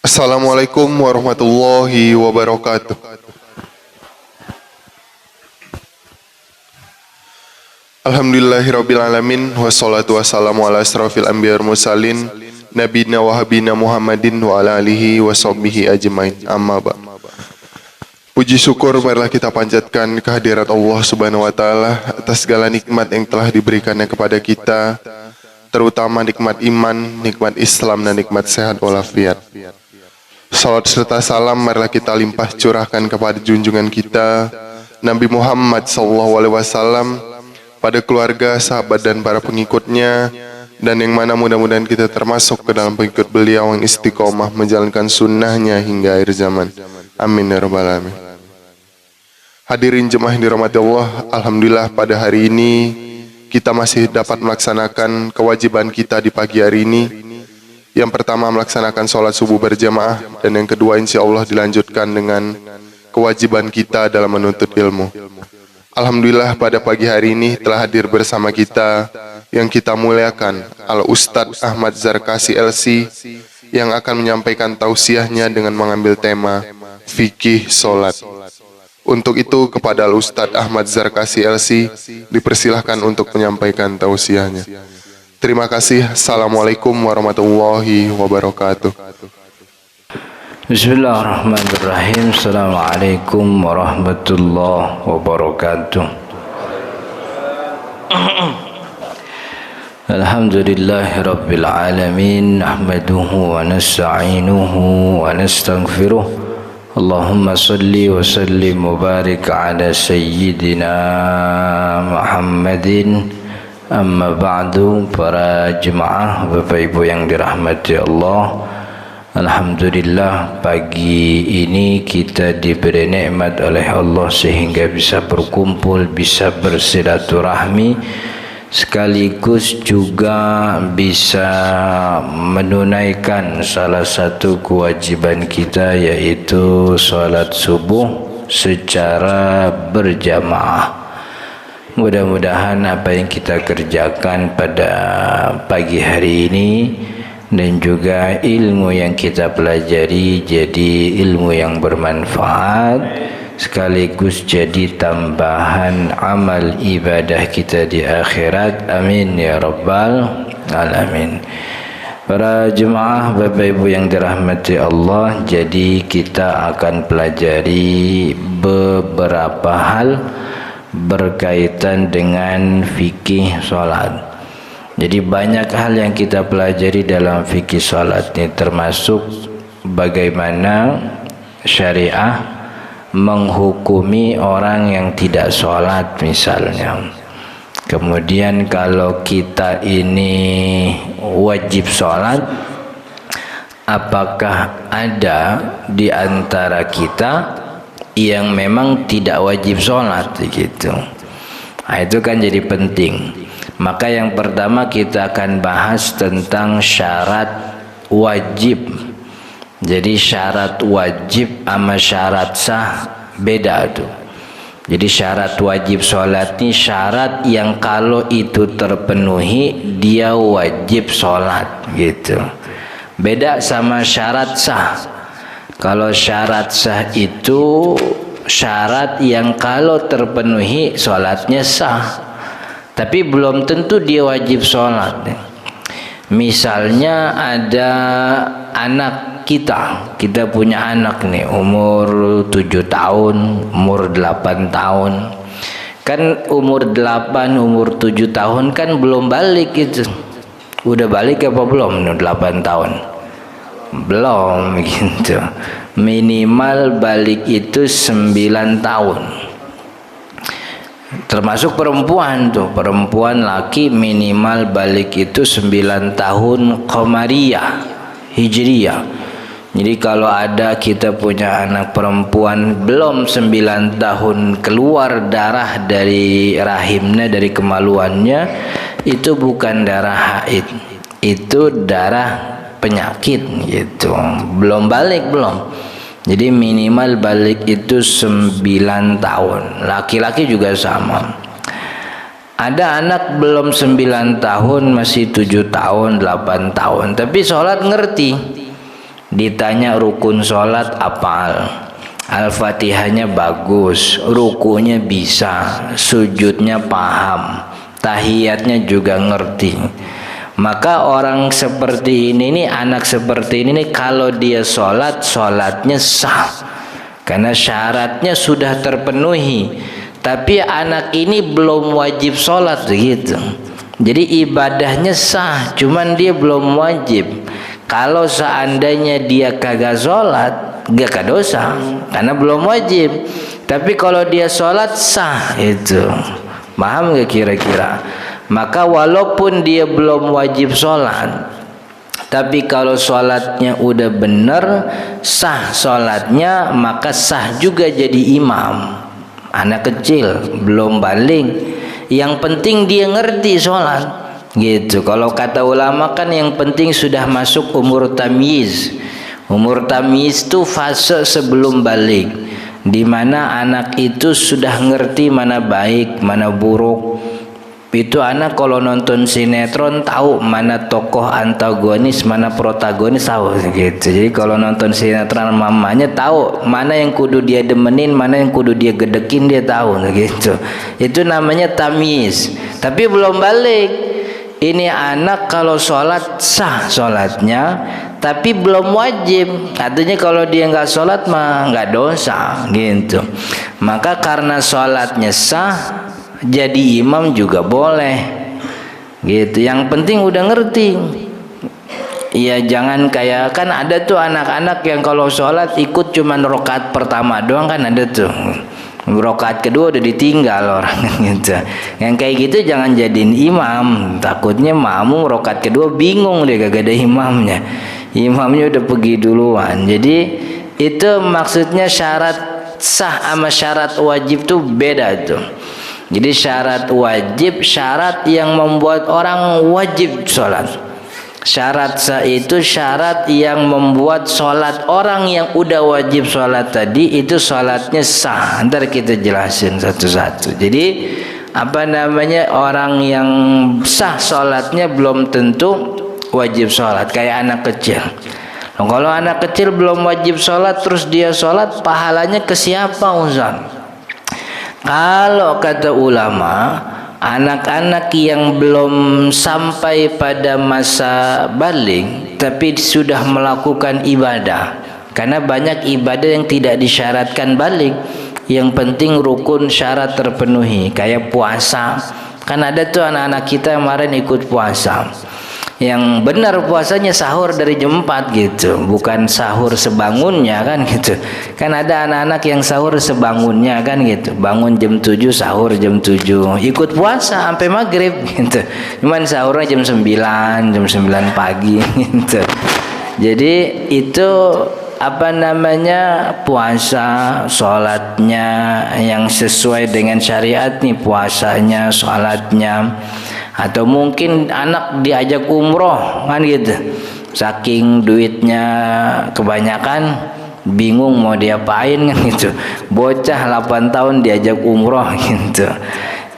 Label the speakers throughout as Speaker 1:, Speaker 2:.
Speaker 1: Assalamualaikum warahmatullahi wabarakatuh. Alhamdulillahirabbil alamin wassalatu wassalamu ala asrofil anbiya wal mursalin nabiyina wa habibina Muhammadin wa ala alihi washabbihi ajmain. Amma ba'd. Puji syukur marilah kita panjatkan kehadirat Allah Subhanahu wa taala atas segala nikmat yang telah diberikannya kepada kita, terutama nikmat iman, nikmat Islam dan nikmat sehat walafiat. Salat serta salam marilah kita limpah curahkan kepada junjungan kita Nabi Muhammad SAW, pada keluarga, sahabat dan para pengikutnya, dan yang mana mudah-mudahan kita termasuk ke dalam pengikut beliau yang istiqomah menjalankan sunnahnya hingga akhir zaman. Amin ya rabbal alamin. Hadirin jemaah yang dirahmati Allah, alhamdulillah pada hari ini kita masih dapat melaksanakan kewajiban kita di pagi hari ini. Yang pertama melaksanakan sholat subuh berjamaah, dan yang kedua insya Allah dilanjutkan dengan kewajiban kita dalam menuntut ilmu. Alhamdulillah pada pagi hari ini telah hadir bersama kita yang kita muliakan Al-Ustadz Ahmad Zarkasi LC, yang akan menyampaikan tausiahnya dengan mengambil tema fikih sholat. Untuk itu kepada Al-Ustadz Ahmad Zarkasi LC dipersilahkan untuk menyampaikan tausiahnya. Terima kasih. Assalamualaikum warahmatullahi wabarakatuh.
Speaker 2: Bismillahirrahmanirrahim. Assalamualaikum warahmatullahi wabarakatuh. Alhamdulillahi rabbil alamin. Nahmaduhu wa nasta'inuhu wa nastaghfiruh. Allahumma salli wa sallim wa barik ala sayyidina Muhammadin. Amma ba'du, para jemaah, Bapak Ibu yang dirahmati Allah, alhamdulillah pagi ini kita diberi nikmat oleh Allah sehingga bisa berkumpul, bisa bersilaturahmi, sekaligus juga bisa menunaikan salah satu kewajiban kita, yaitu salat subuh secara berjamaah. Mudah-mudahan apa yang kita kerjakan pada pagi hari ini dan juga ilmu yang kita pelajari jadi ilmu yang bermanfaat, sekaligus jadi tambahan amal ibadah kita di akhirat. Amin ya rabbal alamin. Para jemaah, Bapak Ibu yang dirahmati Allah, jadi kita akan pelajari beberapa hal berkaitan dengan fikih sholat. Jadi banyak hal yang kita pelajari dalam fikih sholat ini, termasuk bagaimana syariah menghukumi orang yang tidak sholat misalnya. Kemudian kalau kita ini wajib sholat, apakah ada di antara kita yang memang tidak wajib sholat gitu. Nah, itu kan jadi penting. Maka yang pertama kita akan bahas tentang syarat wajib. Jadi syarat wajib sama syarat sah beda tuh. Jadi syarat wajib sholat ini syarat yang kalau itu terpenuhi dia wajib sholat gitu. Beda sama syarat sah. Kalau syarat sah itu syarat yang kalau terpenuhi sholatnya sah, tapi belum tentu dia wajib sholat. Misalnya ada anak kita punya anak nih umur 7 tahun, umur 8 tahun. Kan umur 8, umur 7 tahun kan belum balik itu. Udah balik apa belum 8 tahun? Belum gitu. Minimal balik itu 9 tahun. Termasuk perempuan tuh, perempuan laki minimal balik itu 9 tahun Qamariyah Hijriyah. Jadi kalau ada kita punya anak perempuan belum 9 tahun keluar darah dari rahimnya, dari kemaluannya, itu bukan darah haid, itu darah penyakit gitu. Belum balik belum. Jadi minimal balik itu 9 tahun. Laki-laki juga sama. Ada anak belum 9 tahun, masih 7 tahun, 8 tahun, tapi sholat ngerti. Ditanya rukun sholat apal, Al-Fatihahnya bagus, rukunya bisa, sujudnya paham, tahiyatnya juga ngerti. Maka orang seperti ini, anak seperti ini kalau dia sholat, sholatnya sah karena syaratnya sudah terpenuhi. Tapi anak ini belum wajib sholat gitu. Jadi ibadahnya sah, cuman dia belum wajib. Kalau seandainya dia kagak sholat, gak dosa karena belum wajib. Tapi kalau dia sholat sah itu. Paham gak kira-kira? Maka walaupun dia belum wajib sholat, tapi kalau sholatnya udah benar, sah sholatnya, maka sah juga jadi imam. Anak kecil belum balik, yang penting dia ngerti sholat gitu. Kalau kata ulama kan yang penting sudah masuk umur tamyiz. Umur tamyiz itu fase sebelum balik, di mana anak itu sudah ngerti mana baik mana buruk. Itu anak kalau nonton sinetron tahu mana tokoh antagonis, mana protagonis, tahu gitu. Jadi kalau nonton sinetron mamanya tahu mana yang kudu dia demenin, mana yang kudu dia gedekin, dia tahu gitu. Itu namanya tamyiz. Tapi belum balik. Ini anak kalau sholat sah sholatnya, tapi belum wajib. Artinya kalau dia nggak sholat mah nggak dosa gitu. Maka karena sholatnya sah, jadi imam juga boleh gitu. Yang penting udah ngerti. Ya jangan kayak, kan ada tuh anak-anak yang kalau sholat ikut cuman rakaat pertama doang, kan ada tuh. Rakaat kedua udah ditinggal orang gitu. Yang kayak gitu jangan jadiin imam. Takutnya makmum rakaat kedua bingung, dia gak ada imamnya. Imamnya udah pergi duluan. Jadi itu maksudnya syarat sah sama syarat wajib tuh beda tuh. Jadi syarat wajib, syarat yang membuat orang wajib sholat. Syarat sah itu syarat yang membuat sholat orang yang udah wajib sholat tadi itu sholatnya sah. Ntar kita jelasin satu-satu. Jadi apa namanya, orang yang sah sholatnya belum tentu wajib sholat. Kayak anak kecil. Nah, kalau anak kecil belum wajib sholat terus dia sholat, pahalanya ke siapa Ustaz? Kalau kata ulama, anak-anak yang belum sampai pada masa balik tapi sudah melakukan ibadah, karena banyak ibadah yang tidak disyaratkan balik, yang penting rukun syarat terpenuhi. Kayak puasa, kan ada tuh anak-anak kita kemarin ikut puasa, yang benar puasanya sahur dari jam 4 gitu, bukan sahur sebangunnya kan gitu. Kan ada anak-anak yang sahur sebangunnya kan gitu, bangun jam 7 sahur jam 7, ikut puasa sampai maghrib gitu. Cuman sahurnya jam 9, jam 9 pagi gitu. Jadi itu apa namanya, puasa, sholatnya yang sesuai dengan syariat nih, puasanya, sholatnya. Atau mungkin anak diajak umroh kan gitu, saking duitnya kebanyakan bingung mau diapain kan gitu, bocah 8 tahun diajak umroh gitu.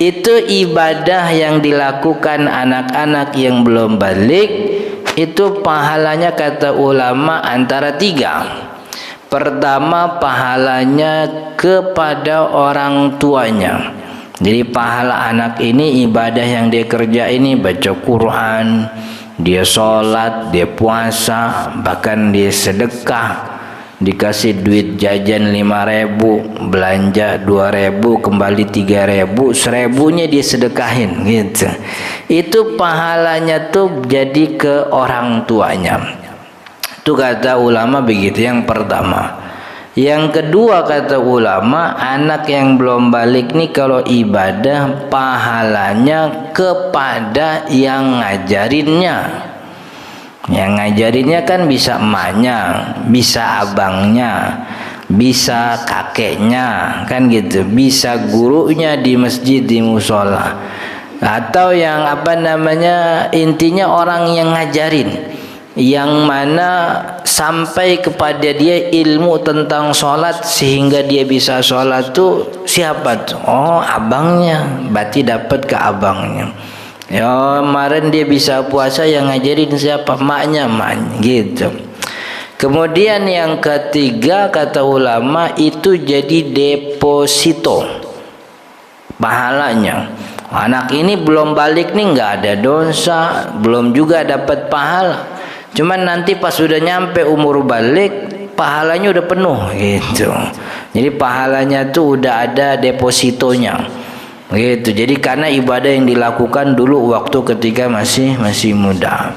Speaker 2: Itu ibadah yang dilakukan anak-anak yang belum balik, itu pahalanya kata ulama antara 3. Pertama, pahalanya kepada orang tuanya. Jadi pahala anak ini, ibadah yang dia kerja ini, baca Quran, dia sholat, dia puasa, bahkan dia sedekah. Dikasih duit jajan 5.000, belanja 2.000, kembali 3.000, 1.000-nya dia sedekahin gitu. Itu pahalanya tuh jadi ke orang tuanya. Itu kata ulama begitu, yang pertama. Yang kedua kata ulama, anak yang belum balik nih kalau ibadah pahalanya kepada yang ngajarinnya. Yang ngajarinnya kan bisa emaknya, bisa abangnya, bisa kakeknya kan gitu, bisa gurunya di masjid, di musola. atau yang apa namanya, intinya orang yang ngajarin, yang mana sampai kepada dia ilmu tentang sholat sehingga dia bisa sholat tuh siapa tuh? Oh, abangnya, berarti dapat ke abangnya. Ya, kemarin dia bisa puasa, yang ngajarin siapa? Maknya, gitu. Kemudian yang ketiga kata ulama itu jadi deposito pahalanya. Anak ini belum balik nih, nggak ada dosa, belum juga dapat pahala. Cuman nanti pas sudah nyampe umur balik, pahalanya udah penuh gitu. Jadi pahalanya tuh udah ada depositonya gitu. Jadi karena ibadah yang dilakukan dulu waktu ketika masih muda.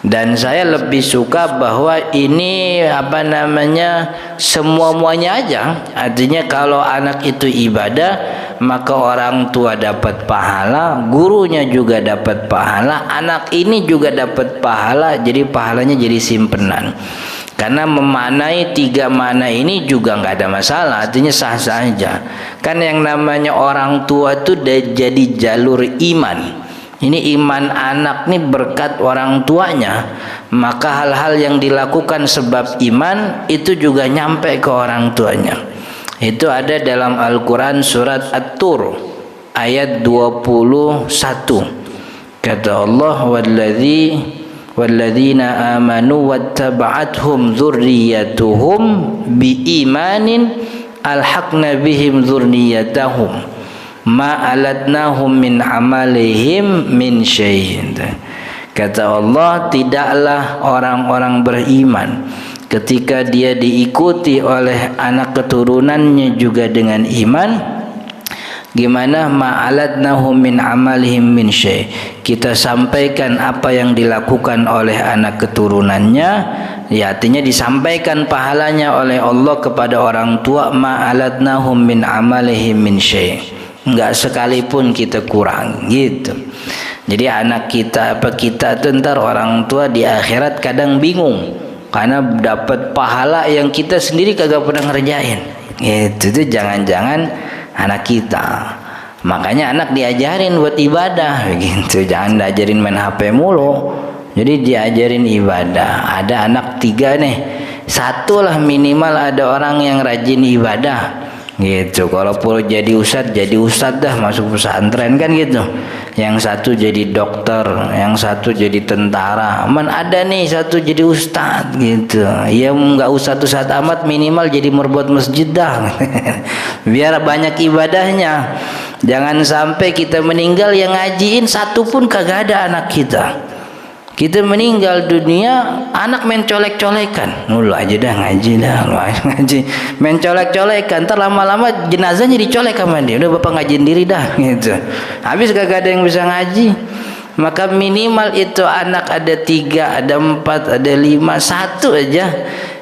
Speaker 2: Dan saya lebih suka bahwa ini apa namanya, semua-muanya aja. Artinya kalau anak itu ibadah, maka orang tua dapat pahala, gurunya juga dapat pahala, anak ini juga dapat pahala. Jadi pahalanya jadi simpenan. Karena memaknai tiga makna ini juga nggak ada masalah, artinya sah-sah aja. Kan yang namanya orang tua itu jadi jalur iman. Ini iman anak nih berkat orang tuanya, maka hal-hal yang dilakukan sebab iman itu juga nyampe ke orang tuanya. Itu ada dalam Al-Quran surat At-Tur ayat 21. Kata Allah, walladzina amanu wattaba'athum dzurriyyatuhum biimanin alhaqna bihim dzurriyyatahum ma alatnahum min amalihim min syai'in. Kata Allah, tidaklah orang-orang beriman ketika dia diikuti oleh anak keturunannya juga dengan iman, gimana ma'alatnahum min amalihim min syai', kita sampaikan apa yang dilakukan oleh anak keturunannya, ya artinya disampaikan pahalanya oleh Allah kepada orang tua, ma'alatnahum min amalihim min syai', enggak sekalipun kita kurang gitu. Jadi anak kita kita ntar orang tua di akhirat kadang bingung karena dapat pahala yang kita sendiri kagak pernah ngerjain gitu. Itu jangan-jangan anak kita. Makanya anak diajarin buat ibadah gitu, jangan diajarin main HP mulu. Jadi diajarin ibadah. Ada anak 3 nih, satu lah minimal ada orang yang rajin ibadah gitu. Kalau perlu jadi ustad dah, masuk pesantren kan gitu. Yang satu jadi dokter, yang satu jadi tentara. Ada nih satu jadi ustad gitu. Ya nggak usah ustad amat, minimal jadi merbuat masjid dah. Biar banyak ibadahnya. Jangan sampai kita meninggal yang ngajiin satu pun kagak ada anak kita. Kita meninggal dunia, anak main colek-colekan. Lu aja dah ngaji dah, lu aja ngaji. Main colek-colekan, ntar lama-lama jenazahnya dicolek sama dia. Udah bapak ngajiin diri dah gitu. Habis kagak ada yang bisa ngaji. Maka minimal itu anak ada 3, ada 4, ada 5, satu aja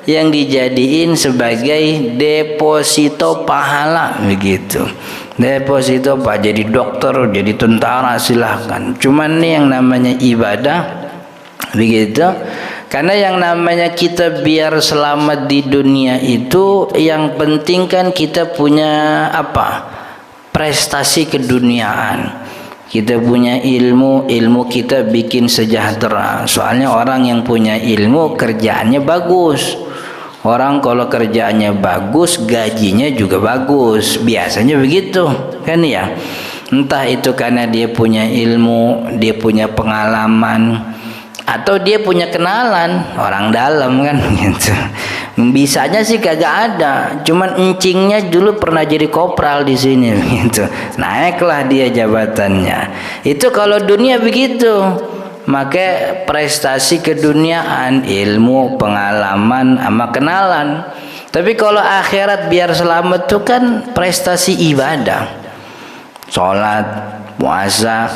Speaker 2: yang dijadiin sebagai deposito pahala begitu. Deposito pak, jadi dokter, jadi tentara silahkan. Cuman nih yang namanya ibadah begitu. Karena yang namanya kita biar selamat di dunia itu, yang penting kan kita punya apa? Prestasi keduniaan. Kita punya ilmu, ilmu kita bikin sejahtera. Soalnya orang yang punya ilmu kerjaannya bagus. Orang kalau kerjaannya bagus, gajinya juga bagus. Biasanya begitu, kan ya? Entah itu karena dia punya ilmu, dia punya pengalaman, atau dia punya kenalan orang dalam kan gitu. Bisanya sih kagak ada, cuman encingnya dulu pernah jadi kopral di sini gitu. Naiklah dia jabatannya. Itu kalau dunia begitu. Maka prestasi keduniaan, ilmu, pengalaman, sama kenalan. Tapi kalau akhirat biar selamat tuh kan prestasi ibadah. Salat, puasa,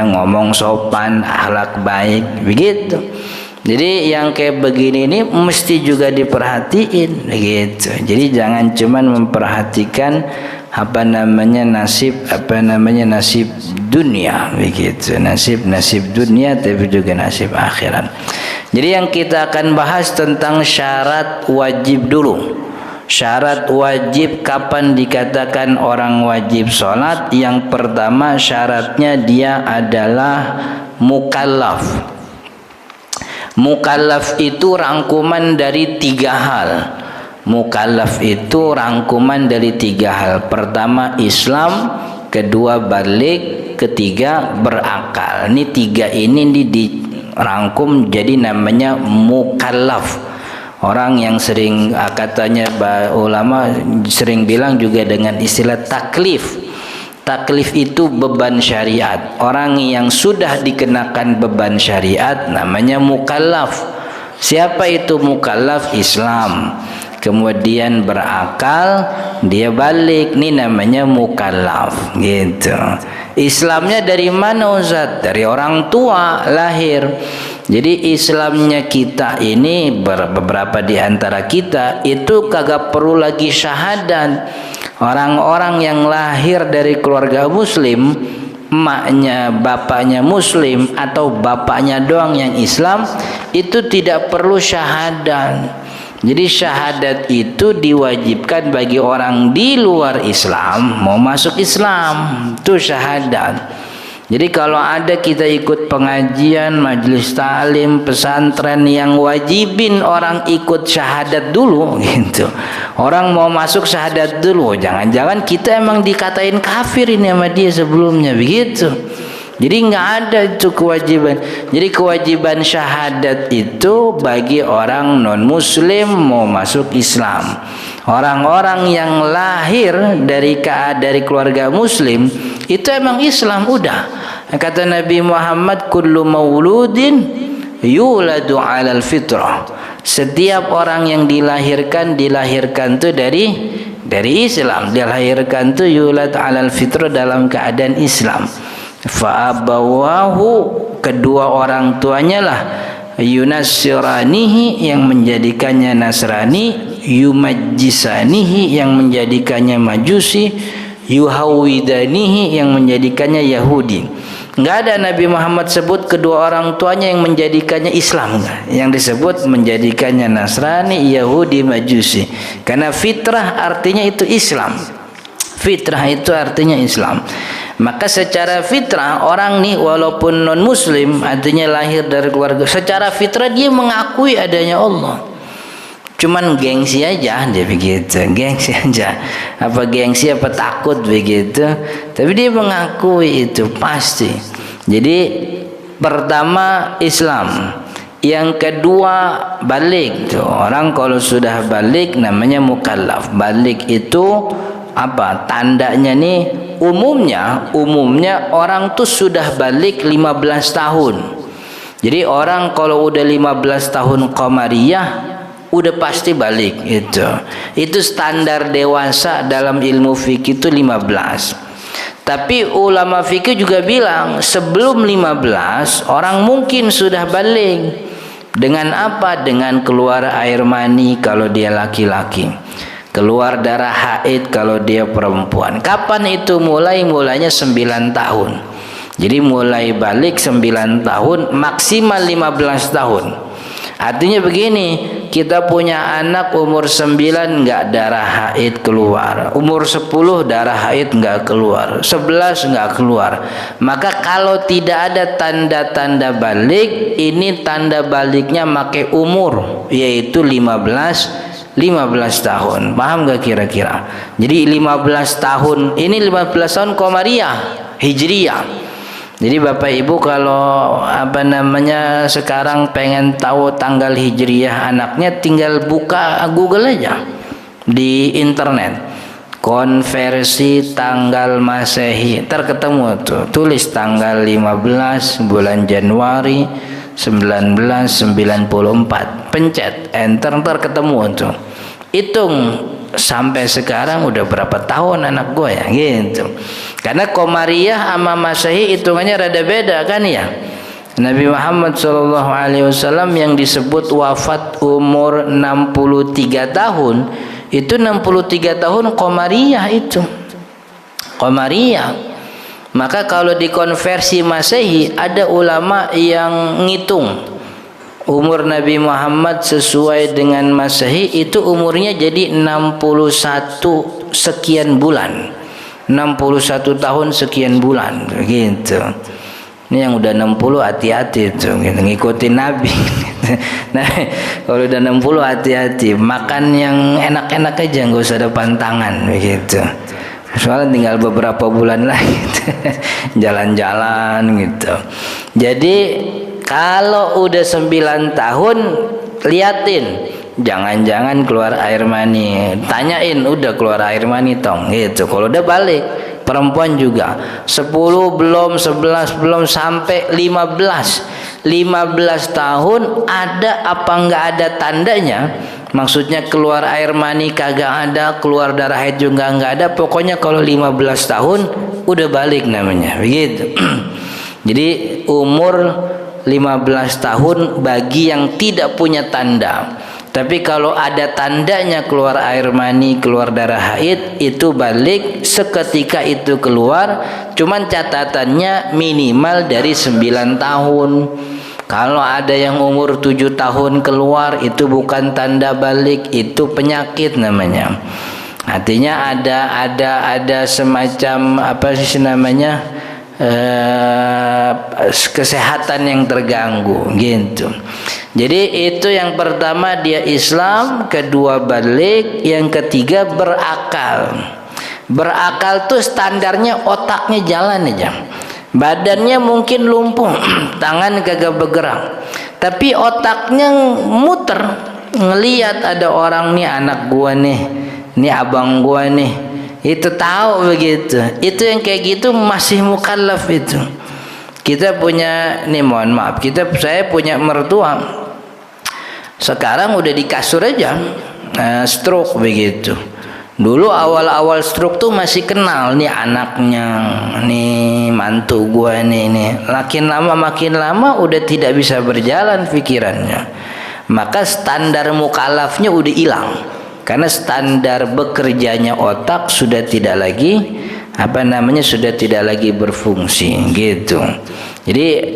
Speaker 2: ngomong sopan, akhlak baik, begitu. Jadi yang kayak begini ini mesti juga diperhatiin begitu. Jadi jangan cuman memperhatikan nasib nasib dunia begitu, nasib dunia, tapi juga nasib akhirat. Jadi yang kita akan bahas tentang syarat wajib dulu. Syarat wajib kapan dikatakan orang wajib sholat? Yang pertama syaratnya dia adalah mukallaf. Mukallaf itu rangkuman dari 3 hal. Mukallaf itu rangkuman dari 3 hal. Pertama Islam, kedua balik, ketiga berakal. Ini 3 ini dirangkum jadi namanya mukallaf. Orang yang sering katanya ulama sering bilang juga dengan istilah taklif. Taklif itu beban syariat. Orang yang sudah dikenakan beban syariat namanya mukallaf. Siapa itu mukallaf? Islam. Kemudian berakal, dia balik, ini namanya mukallaf gitu. Islamnya dari mana Ustaz? Dari orang tua lahir. Jadi Islamnya kita ini beberapa di antara kita itu kagak perlu lagi syahadat. Orang-orang yang lahir dari keluarga muslim, emaknya, bapaknya muslim atau bapaknya doang yang Islam, itu tidak perlu syahadat. Jadi syahadat itu diwajibkan bagi orang di luar Islam mau masuk Islam, itu syahadat. Jadi kalau ada kita ikut pengajian, majelis ta'lim, pesantren yang wajibin orang ikut syahadat dulu gitu. Orang mau masuk syahadat dulu, jangan-jangan kita emang dikatain kafir ini sama dia sebelumnya begitu. Jadi nggak ada itu kewajiban. Jadi kewajiban syahadat itu bagi orang non muslim mau masuk Islam. Orang-orang yang lahir dari keluarga muslim itu emang Islam udah. Kata Nabi Muhammad, kullu mauludin yuladu 'alal fitrah. Setiap orang yang dilahirkan tuh dari Islam. Dilahirkan tuh yulad 'alal fitrah dalam keadaan Islam. Fa'abawahu, kedua orang tuanya lah, yunassiranihi yang menjadikannya Nasrani, yumajjisanihi yang menjadikannya Majusi, yuhawidanihi yang menjadikannya Yahudi. Enggak ada Nabi Muhammad sebut kedua orang tuanya yang menjadikannya Islam, enggak. Yang disebut menjadikannya Nasrani, Yahudi, Majusi. Karena fitrah artinya itu Islam. Fitrah itu artinya Islam. Maka secara fitrah orang nih walaupun non muslim, artinya lahir dari keluarga, secara fitrah dia mengakui adanya Allah. Cuman gengsi aja dia begitu, gengsi aja. Apa gengsi apa takut begitu. Tapi dia mengakui itu pasti. Jadi pertama Islam, yang kedua balik. Tuh, orang kalau sudah balik namanya mukallaf. Balik itu apa? Tandanya nih umumnya orang tuh sudah balik 15 tahun. Jadi orang kalau udah 15 tahun qamariyah udah pasti balik itu. Itu standar dewasa dalam ilmu fikih itu 15. Tapi ulama fikih juga bilang sebelum 15 orang mungkin sudah balik. Dengan apa? Dengan keluar air mani kalau dia laki-laki. Keluar darah haid kalau dia perempuan. Kapan itu mulai? Mulainya 9 tahun. Jadi mulai balik 9 tahun, maksimal 15 tahun. Artinya begini, kita punya anak umur 9 enggak darah haid keluar, umur 10 darah haid enggak keluar, 11 enggak keluar. Maka kalau tidak ada tanda-tanda balik, ini tanda baliknya pakai umur, yaitu 15 tahun. Paham gak kira-kira? Jadi 15 tahun, ini 15 tahun qamariyah, hijriyah. Jadi Bapak Ibu kalau sekarang pengen tahu tanggal hijriyah anaknya, tinggal buka Google aja di internet. Konversi tanggal Masehi, terketemu tuh. Tulis tanggal 15 bulan Januari 1994. Pencet enter, terketemu tuh. Hitung sampai sekarang udah berapa tahun anak gue ya gitu. Karena qamariyah sama Masehi hitungannya rada beda kan ya. Nabi Muhammad SAW yang disebut wafat umur 63 tahun, itu 63 tahun qamariyah itu. Qamariyah. Maka kalau dikonversi Masehi ada ulama yang ngitung umur Nabi Muhammad sesuai dengan Masehi itu umurnya jadi 61 sekian bulan. 61 tahun sekian bulan gitu. Ini yang udah 60 hati-hati tuh gitu. Ngikutin Nabi. Nah, kalau udah 60 hati-hati, makan yang enak-enak aja, nggak usah ada pantangan begitu. Soalnya tinggal beberapa bulan lagi jalan-jalan gitu. Jadi kalau udah 9 tahun liatin, jangan-jangan keluar air mani, tanyain udah keluar air mani tong gitu. Kalau udah balik, perempuan juga 10 belum, 11 belum, sampai 15 tahun ada apa nggak ada tandanya, maksudnya keluar air mani kagak ada, keluar darah haid juga nggak ada, pokoknya kalau 15 tahun udah balik namanya begitu. Jadi umur 15 tahun bagi yang tidak punya tanda. Tapi kalau ada tandanya keluar air mani, keluar darah haid, itu balik seketika itu keluar. Cuman catatannya minimal dari 9 tahun. Kalau ada yang umur 7 tahun keluar, itu bukan tanda balik, itu penyakit namanya. Artinya ada semacam apa sih namanya, kesehatan yang terganggu gitu. Jadi itu yang pertama, dia Islam, kedua balik, yang ketiga berakal. Berakal tuh standarnya otaknya jalan aja, badannya mungkin lumpuh, tangan kagak bergerak, tapi otaknya muter, ngelihat ada orang nih, anak gua nih, ini abang gua nih, itu tahu begitu. Itu yang kayak gitu masih mukallaf itu. Kita punya nih, mohon maaf, saya punya mertua sekarang udah di kasur aja, stroke begitu. Dulu awal-awal stroke tuh masih kenal nih anaknya, nih mantu gua nih. Makin lama udah tidak bisa berjalan pikirannya. Maka standar mukallafnya udah hilang. Karena standar bekerjanya otak sudah tidak lagi sudah tidak lagi berfungsi gitu. Jadi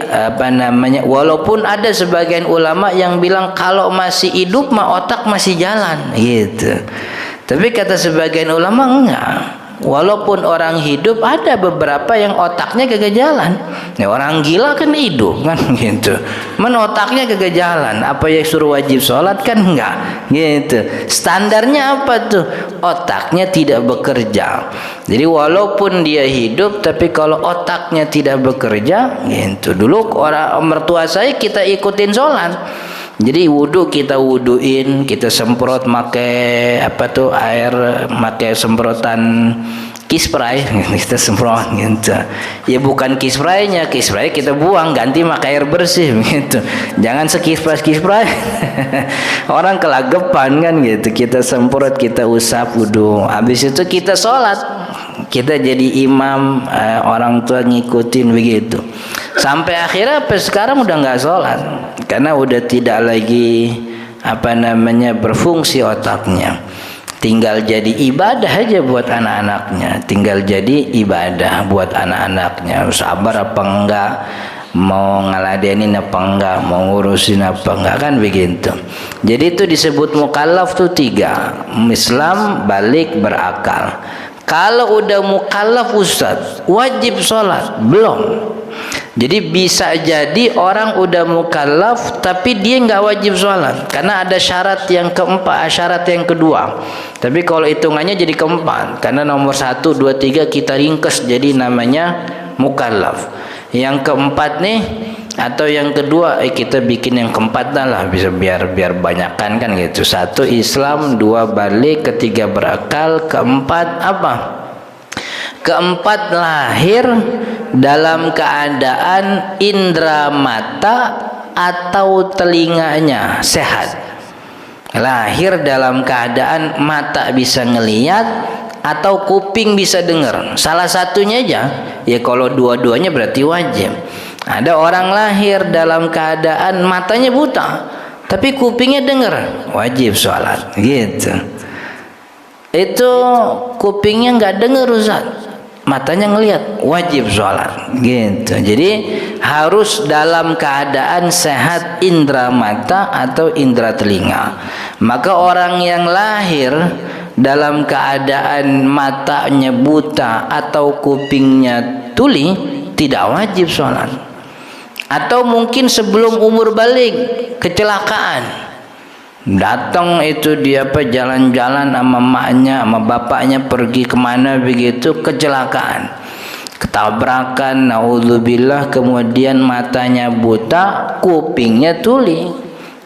Speaker 2: walaupun ada sebagian ulama yang bilang kalau masih hidup mah otak masih jalan gitu. Tapi kata sebagian ulama enggak. Walaupun orang hidup ada beberapa yang otaknya kagak jalan. Ya, orang gila kan hidup kan gitu. Otaknya kagak jalan. Apa yang suruh wajib sholat kan enggak gitu. Standarnya apa tuh? Otaknya tidak bekerja. Jadi walaupun dia hidup, tapi kalau otaknya tidak bekerja gitu. Dulu orang mertua saya kita ikutin sholat. Jadi wudhu kita wuduin, kita semprot pakai air, pakai semprotan kispray, kita semprot gitu. Ya bukan kispraynya, kispray kita buang, ganti pakai air bersih gitu. Jangan sekispray. Orang kelagepan kan gitu. Kita semprot, kita usap wudhu. Habis itu kita sholat. Kita jadi imam, orang tua ngikutin begitu. Sampai akhirnya sekarang udah nggak sholat karena udah tidak lagi berfungsi otaknya. Tinggal jadi ibadah aja buat anak-anaknya. Tinggal jadi ibadah buat anak-anaknya. Sabar apa enggak, mau ngeladenin apa enggak, mau ngurusin apa enggak, kan begitu. Jadi itu disebut mukallaf tuh 3: Islam, balik, berakal. Kalau udah mukallaf Ustaz, wajib sholat? Belum. Jadi bisa jadi orang udah mukallaf tapi dia nggak wajib sholat karena ada syarat yang keempat, syarat yang kedua. Tapi kalau hitungannya jadi keempat karena nomor 1, 2, 3 kita ringkes jadi namanya mukallaf. Yang keempat nih atau yang kedua kita bikin yang keempat lah, bisa biar banyakan kan gitu. 1 Islam, 2 balik, 3 berakal, keempat apa? Keempat lahir dalam keadaan indera mata atau telinganya sehat. Lahir dalam keadaan mata bisa ngelihat atau kuping bisa dengar. Salah satunya aja. Ya kalau dua-duanya berarti wajib. Ada orang lahir dalam keadaan matanya buta tapi kupingnya dengar, wajib sholat gitu. Itu kupingnya nggak dengar Ustaz, matanya ngelihat, wajib sholat gitu. Jadi harus dalam keadaan sehat indera mata atau indera telinga. Maka orang yang lahir dalam keadaan matanya buta atau kupingnya tuli tidak wajib sholat. Atau mungkin sebelum umur balik kecelakaan, datang itu dia jalan-jalan sama maknya sama bapaknya pergi kemana begitu, kecelakaan, ketabrakan, naudzubillah, kemudian matanya buta, kupingnya tuli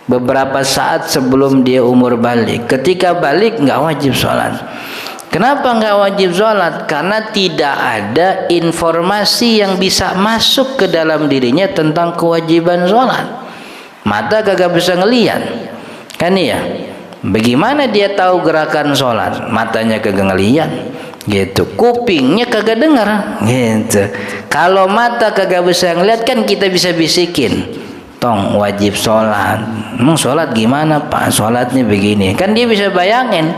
Speaker 2: beberapa saat sebelum dia umur balik. Ketika balik nggak wajib sholat. Kenapa nggak wajib sholat? Karena tidak ada informasi yang bisa masuk ke dalam dirinya tentang kewajiban sholat. Mata kagak bisa ngelihat kan ya, bagaimana dia tahu gerakan sholat? Matanya kagak ngeliat gitu, kupingnya kagak dengar gitu. Kalau mata kagak bisa ngeliat kan kita bisa bisikin, tong wajib sholat. Emang sholat gimana pak? Sholatnya begini kan dia bisa bayangin.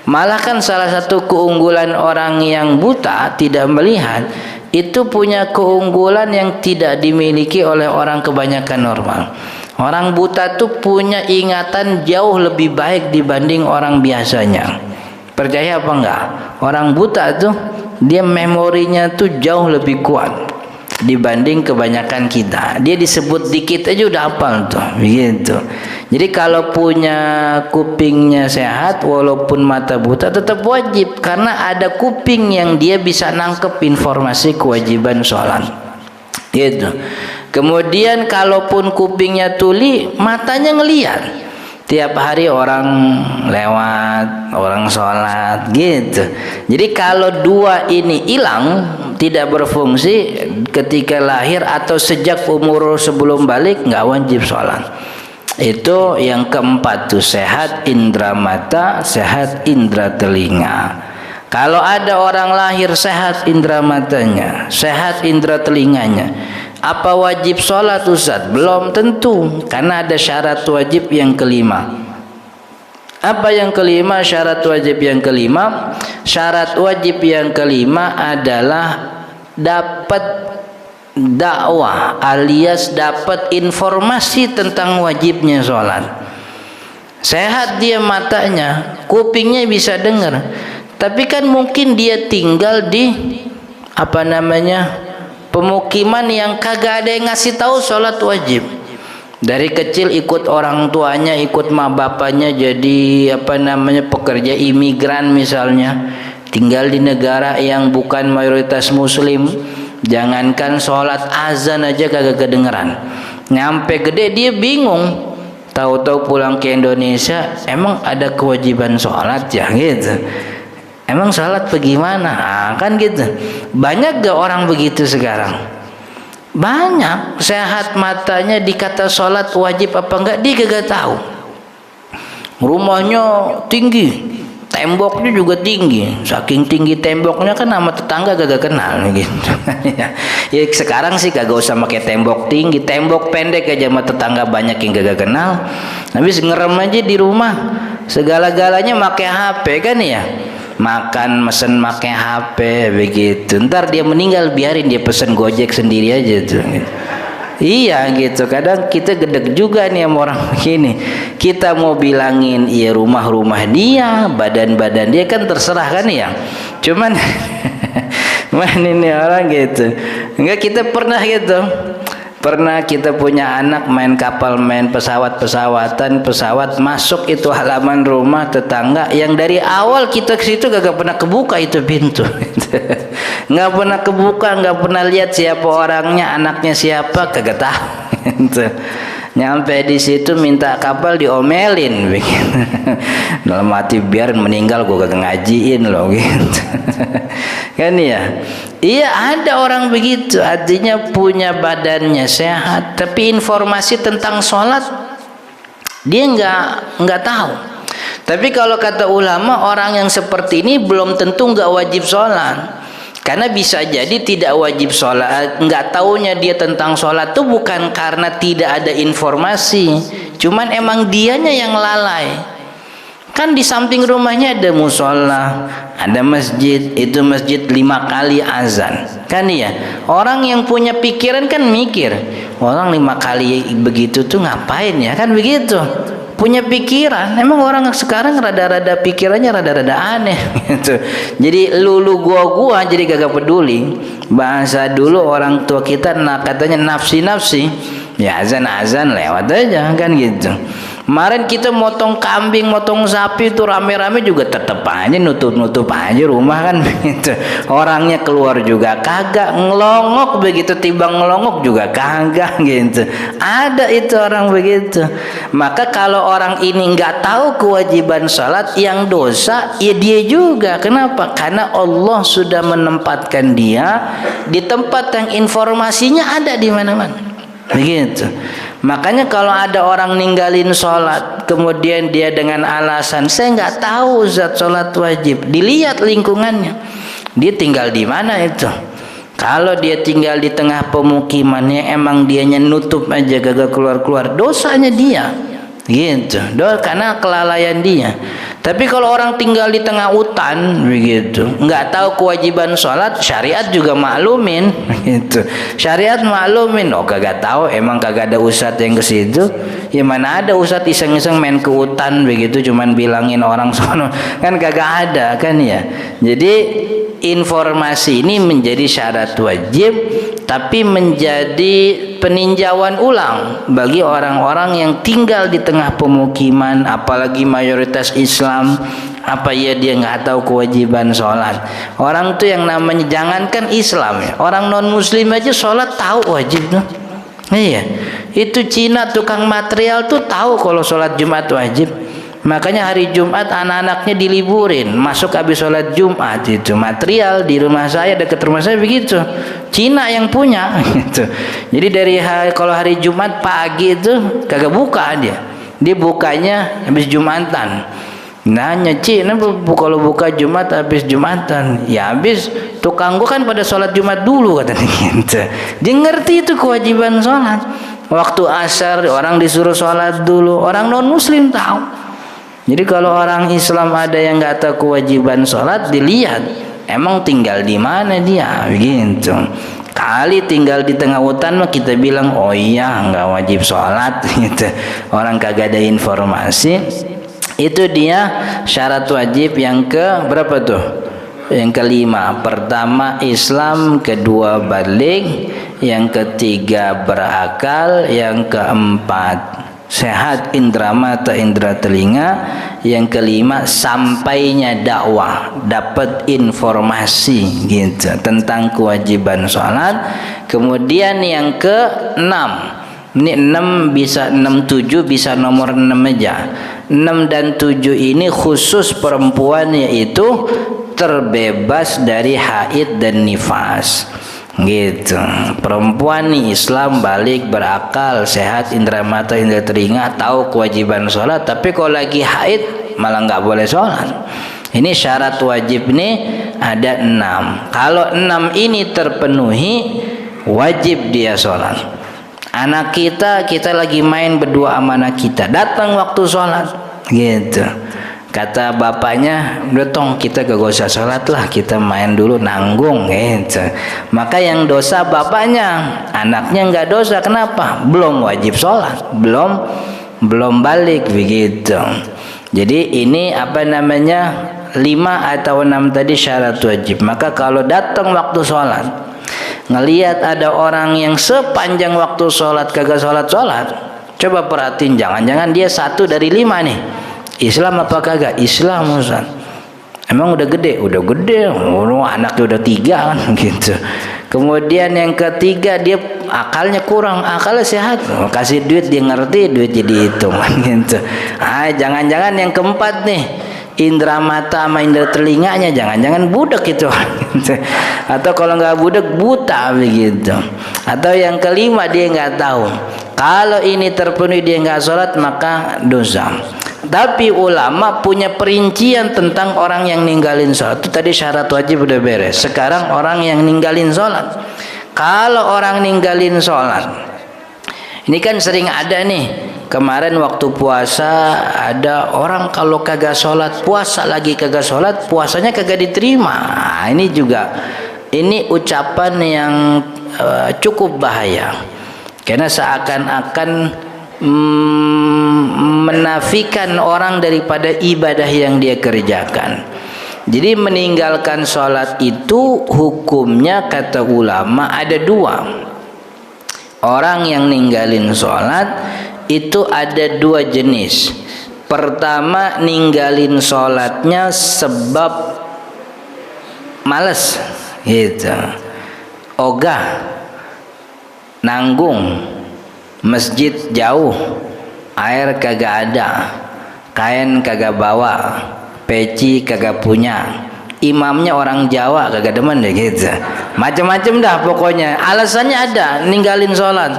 Speaker 2: Malah kan salah satu keunggulan orang yang buta tidak melihat itu punya keunggulan yang tidak dimiliki oleh orang kebanyakan normal. Orang buta tuh punya ingatan jauh lebih baik dibanding orang biasanya. Percaya apa enggak? Orang buta tuh dia memorinya tuh jauh lebih kuat dibanding kebanyakan kita. Dia disebut dikit aja udah hafal tuh, begitu. Jadi kalau punya kupingnya sehat walaupun mata buta tetap wajib karena ada kuping yang dia bisa nangkep informasi kewajiban sholat. Gitu. Kemudian kalaupun kupingnya tuli, matanya ngelihat. Tiap hari orang lewat, orang sholat, gitu. Jadi kalau dua ini hilang, tidak berfungsi ketika lahir atau sejak umur sebelum balik, nggak wajib sholat. Itu yang keempat tuh, sehat indera mata, sehat indera telinga. Kalau ada orang lahir sehat indera matanya, sehat indera telinganya, apa wajib sholat Ustaz? Belum tentu, karena ada syarat wajib yang kelima. Apa yang kelima? Syarat wajib yang kelima. Syarat wajib yang kelima adalah dapat dakwah alias dapat informasi tentang wajibnya sholat. Sehat dia matanya, kupingnya bisa dengar, tapi kan mungkin dia tinggal di pemukiman yang kagak ada yang ngasih tahu sholat wajib. Dari kecil ikut orang tuanya, ikut mak bapaknya jadi pekerja imigran misalnya, tinggal di negara yang bukan mayoritas muslim. Jangankan sholat, azan aja kagak kedengeran. Nyampe gede dia bingung. Tahu-tahu pulang ke Indonesia, emang ada kewajiban sholat ya gitu. Emang sholat bagaimana? Kan gitu. Banyak gak orang begitu sekarang? Banyak. Sehat matanya dikata sholat wajib apa enggak dia kagak tahu. Rumahnya tinggi, temboknya juga tinggi. Saking tinggi temboknya kan sama tetangga kagak kenal gitu. Ya sekarang sih kagak usah pakai tembok tinggi, tembok pendek aja sama tetangga banyak yang kagak kenal. Habis ngerem aja di rumah. Segala-galanya pakai HP kan ya. Makan mesen pakai HP begitu. Ntar dia meninggal biarin dia pesen Gojek sendiri aja tuh. Iya gitu. Kadang kita gedeg juga nih sama orang begini. Kita mau bilangin iya rumah-rumah dia, badan-badan dia kan terserah kan ya. Cuman ini orang gitu. Enggak, kita pernah gitu. Pernah kita punya anak main kapal, main pesawat-pesawatan, pesawat masuk itu halaman rumah tetangga yang dari awal kita ke situ gak pernah kebuka itu pintu. Nggak pernah kebuka, nggak pernah lihat siapa orangnya, anaknya siapa, kagak tahu. Nyampe di situ minta kapal diomelin begitu. Dalam hati biar meninggal gue kagak ngajiin loh gitu. Kan ya. Iya ada orang begitu, artinya punya badannya sehat, tapi informasi tentang sholat dia nggak tahu. Tapi kalau kata ulama orang yang seperti ini belum tentu nggak wajib sholat, karena bisa jadi tidak wajib sholat, nggak taunya dia tentang sholat tuh bukan karena tidak ada informasi, cuman emang dianya yang lalai. Kan di samping rumahnya ada musola, ada masjid, itu masjid 5 kali azan. Kan ya, orang yang punya pikiran kan mikir, orang 5 kali begitu tuh ngapain ya? Kan begitu. Punya pikiran. Emang orang sekarang rada-rada pikirannya rada-rada aneh gitu. Jadi lu gua jadi kagak peduli. Bahasa dulu orang tua kita katanya nafsi-nafsi. Ya azan-azan lewat aja kan gitu. Kemarin kita motong kambing, motong sapi itu rame-rame juga tetep aja nutup aja rumah kan begitu. Orangnya keluar juga kagak, ngelongok begitu, tiba ngelongok juga kagak gitu. Ada itu orang begitu. Maka kalau orang ini nggak tahu kewajiban salat, yang dosa ya dia juga. Kenapa? Karena Allah sudah menempatkan dia di tempat yang informasinya ada di mana-mana. Begitu. Makanya kalau ada orang ninggalin sholat, kemudian dia dengan alasan saya nggak tahu zat sholat wajib, dilihat lingkungannya, dia tinggal di mana itu. Kalau dia tinggal di tengah pemukimannya, emang dianya nutup aja gak keluar-keluar, dosanya dia. Gitu, karena kelalaian dia. Tapi kalau orang tinggal di tengah hutan begitu, nggak tahu kewajiban sholat, syariat juga maklumin gitu. Syariat maklumin, oh kagak tahu, emang kagak ada ustadz yang ke situ. Ya mana ada ustadz iseng-iseng main ke hutan begitu, cuman bilangin orang sono, kan kagak ada kan ya. Jadi informasi ini menjadi syarat wajib, tapi menjadi peninjauan ulang bagi orang-orang yang tinggal di tengah pemukiman, apalagi mayoritas Islam. Apa ya dia nggak tahu kewajiban sholat? Orang tuh yang namanya jangankan Islam ya, orang non Muslim aja sholat tahu wajib tuh. Iya, itu Cina tukang material tuh tahu kalau sholat Jumat wajib. Makanya hari Jumat anak-anaknya diliburin, masuk habis sholat Jumat itu. Material di rumah saya, dekat rumah saya begitu, Cina yang punya gitu. Jadi dari kalau hari Jumat pagi itu kagak buka dia bukanya habis Jumatan. Nanya, Cina kalau buka Jumat habis Jumatan, ya habis tukang gua kan pada sholat Jumat dulu katanya gitu. Dia ngerti itu kewajiban sholat. Waktu asar orang disuruh sholat dulu, orang non Muslim tahu. Jadi kalau orang Islam ada yang nggak tahu kewajiban sholat, dilihat emang tinggal di mana dia, begitu. Kali tinggal di tengah hutan mah kita bilang oh iya nggak wajib sholat, gitu. Orang kagak ada informasi. Itu dia syarat wajib yang ke berapa tuh? Yang kelima. Pertama Islam, kedua balik, yang ketiga berakal, yang keempat sehat indera mata, indera telinga, yang kelima sampainya dakwah, dapat informasi gitu tentang kewajiban sholat. Kemudian yang keenam, ini 6 bisa 6 7 bisa nomor 6 aja. 6 dan 7 ini khusus perempuan, yaitu terbebas dari haid dan nifas. Gitu. Perempuan nih Islam, balik, berakal, sehat indera mata, indera telinga, tahu kewajiban sholat, tapi kalau lagi haid malah nggak boleh sholat. Ini syarat wajib nih ada 6. Kalau 6 ini terpenuhi, wajib dia sholat. Anak kita lagi main berdua sama anak kita, datang waktu sholat gitu. Kata bapaknya, udah tong kita gak usah sholat lah, kita main dulu nanggung gitu. Maka yang dosa bapaknya, anaknya nggak dosa. Kenapa? Belum wajib sholat, belum balik begitu. Jadi ini apa namanya 5 atau 6 tadi syarat wajib. Maka kalau datang waktu sholat, ngelihat ada orang yang sepanjang waktu sholat kagak sholat, coba perhatiin, jangan-jangan dia 1 dari 5 nih. Islam apa kagak? Islam Ustaz. Emang udah gede? Udah gede. Anaknya udah 3 kan gitu. Kemudian yang ketiga dia akalnya kurang, akalnya sehat. Kasih duit dia ngerti, duit jadi hitungan gitu. Jangan-jangan yang keempat nih, indera mata sama indera telinganya jangan-jangan budak itu. Atau kalau nggak budak buta begitu. Atau yang kelima dia nggak tahu. Kalau ini terpenuhi dia nggak sholat maka dosa. Tapi ulama punya perincian tentang orang yang ninggalin sholat. Itu tadi syarat wajib udah beres. Sekarang orang yang ninggalin sholat. Kalau orang ninggalin sholat, ini kan sering ada nih, kemarin waktu puasa ada orang kalau kagak sholat, puasa lagi kagak sholat, puasanya kagak diterima. Nah, ini juga, ini ucapan yang cukup bahaya, karena seakan-akan menafikan orang daripada ibadah yang dia kerjakan. Jadi meninggalkan sholat itu hukumnya kata ulama ada dua. Orang yang ninggalin sholat itu ada dua jenis. Pertama, ninggalin sholatnya sebab males gitu, ogah, nanggung, masjid jauh, air kagak ada, kain kagak bawa, peci kagak punya, imamnya orang Jawa kagak demen deh gitu, macam-macam dah pokoknya alasannya ada. Ninggalin sholat,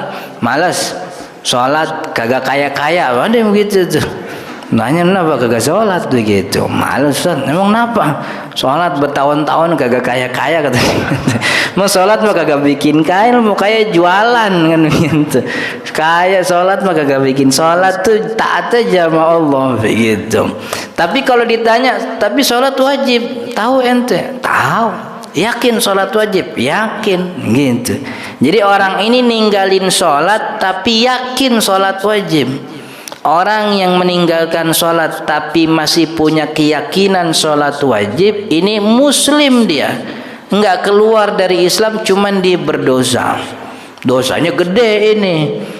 Speaker 2: malas, sholat kagak kaya-kaya, ada yang begitu tuh. Nanya kenapa kagak sholat begitu, males kan? Emang kenapa? Sholat bertahun-tahun kagak kaya-kaya katanya. Mau sholat mah kagak bikin kain, mau kaya jualan kan begitu. Kaya sholat mah kagak bikin. Sholat tuh taat aja sama Allah begitu. Tapi kalau ditanya, tapi sholat wajib, tahu ente? Tahu. Yakin sholat wajib? Yakin gitu. Jadi orang ini ninggalin sholat tapi yakin sholat wajib. Orang yang meninggalkan sholat tapi masih punya keyakinan sholat wajib, ini muslim dia, nggak keluar dari Islam, cuman dia berdosa. Dosanya gede ini.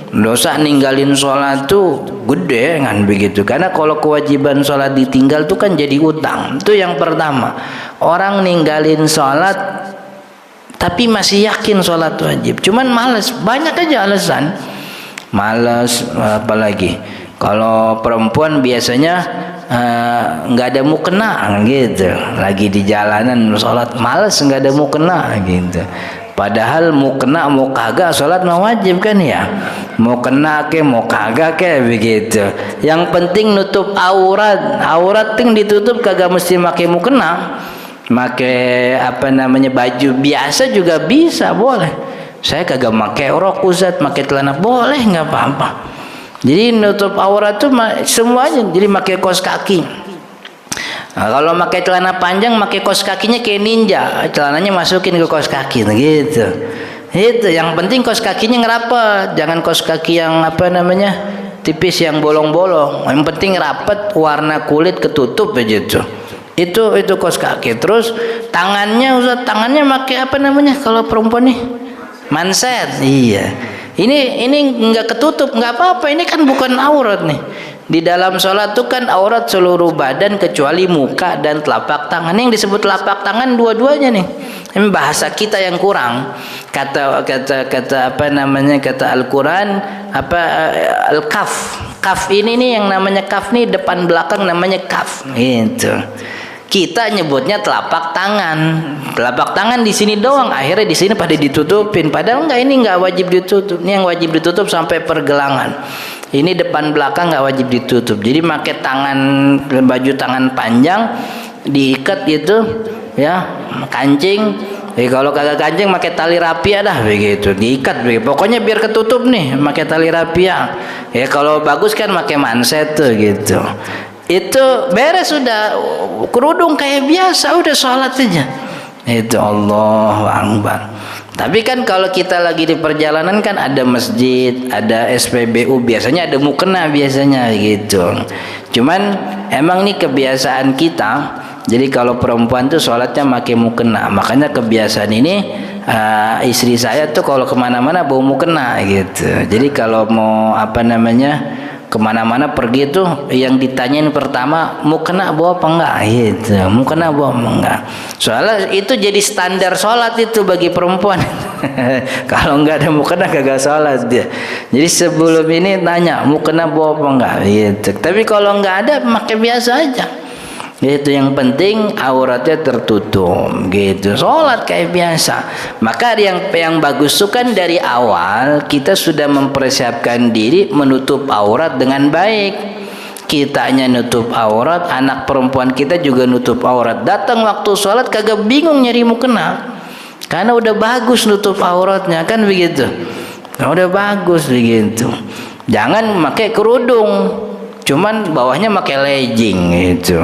Speaker 2: Dosa ninggalin sholat tuh gede kan begitu. Karena kalau kewajiban sholat ditinggal tuh kan jadi utang. Itu yang pertama. Orang ninggalin sholat tapi masih yakin sholat wajib, cuman males. Banyak aja alasan. Males, apalagi kalau perempuan biasanya nggak ada mukena gitu, lagi di jalanan sholat males, nggak ada mukena gitu. Padahal mau kena mau kagak sholat mah wajib kan ya, mau kena ke mau kagak ke begitu. Yang penting nutup aurat, aurat ting ditutup kagak mesti pakai mukena, pakai apa namanya baju biasa juga bisa, boleh. Saya kagak pakai rok Ustaz, pakai celana boleh, nggak apa-apa. Jadi nutup aurat tuh semuanya. Jadi pakai kaos kaki. Nah, kalau pakai celana panjang, pakai kaos kakinya kayak ninja, celananya masukin ke kaos kaki, gitu. Itu yang penting kaos kakinya ngerapet, jangan kaos kaki yang apa namanya tipis yang bolong-bolong. Yang penting rapet, warna kulit ketutup aja tuh. Itu kaos kaki. Terus tangannya, Ustaz, tangannya pakai apa namanya kalau perempuan nih? Manset. Iya. Ini nggak ketutup, nggak apa-apa. Ini kan bukan aurat nih. Di dalam sholat tuh kan aurat seluruh badan kecuali muka dan telapak tangan. Yang disebut telapak tangan dua-duanya nih. Ini bahasa kita yang kurang. Kata apa namanya, kata Al-Quran apa al-kaf. Kaf ini nih yang namanya kaf nih, depan belakang namanya kaf. Gitu. Kita nyebutnya telapak tangan. Telapak tangan di sini doang, akhirnya di sini pada ditutupin. Padahal enggak, ini enggak wajib ditutup. Ini yang wajib ditutup sampai pergelangan. Ini depan belakang enggak wajib ditutup. Jadi pakai tangan, baju tangan panjang diikat gitu ya, kancing. Kalau kagak kancing pakai tali rapia dah begitu, diikat begitu. Pokoknya biar ketutup nih, pakai tali rapia. Ya kalau bagus kan pakai manset tuh gitu. Itu beres sudah, kerudung kayak biasa, udah sholat aja. Itu Allahu Akbar. Tapi kan kalau kita lagi di perjalanan kan ada masjid, ada SPBU, biasanya ada mukena biasanya gitu. Cuman emang ini kebiasaan kita. Jadi kalau perempuan tuh sholatnya pakai mukena. Makanya kebiasaan ini istri saya tuh kalau kemana-mana bawa mukena gitu. Jadi kalau mau apa namanya kemana-mana pergi tuh yang ditanyain pertama mau kena bawa apa enggak gitu, mau kena bawa apa enggak. Soalnya itu jadi standar sholat itu bagi perempuan. Kalau enggak ada mau kena kagak sholat dia. Jadi sebelum ini tanya mau kena bawa apa enggak gitu. Tapi kalau enggak ada pakai biasa aja. Itu yang penting auratnya tertutup gitu, sholat kayak biasa. Maka yang bagus itu kan dari awal kita sudah mempersiapkan diri menutup aurat dengan baik. Kitanya nutup aurat, anak perempuan kita juga nutup aurat. Datang waktu sholat kagak bingung nyari mukena, karena udah bagus nutup auratnya kan begitu. Nah, udah bagus begitu. Jangan pakai kerudung, cuman bawahnya pakai legging gitu.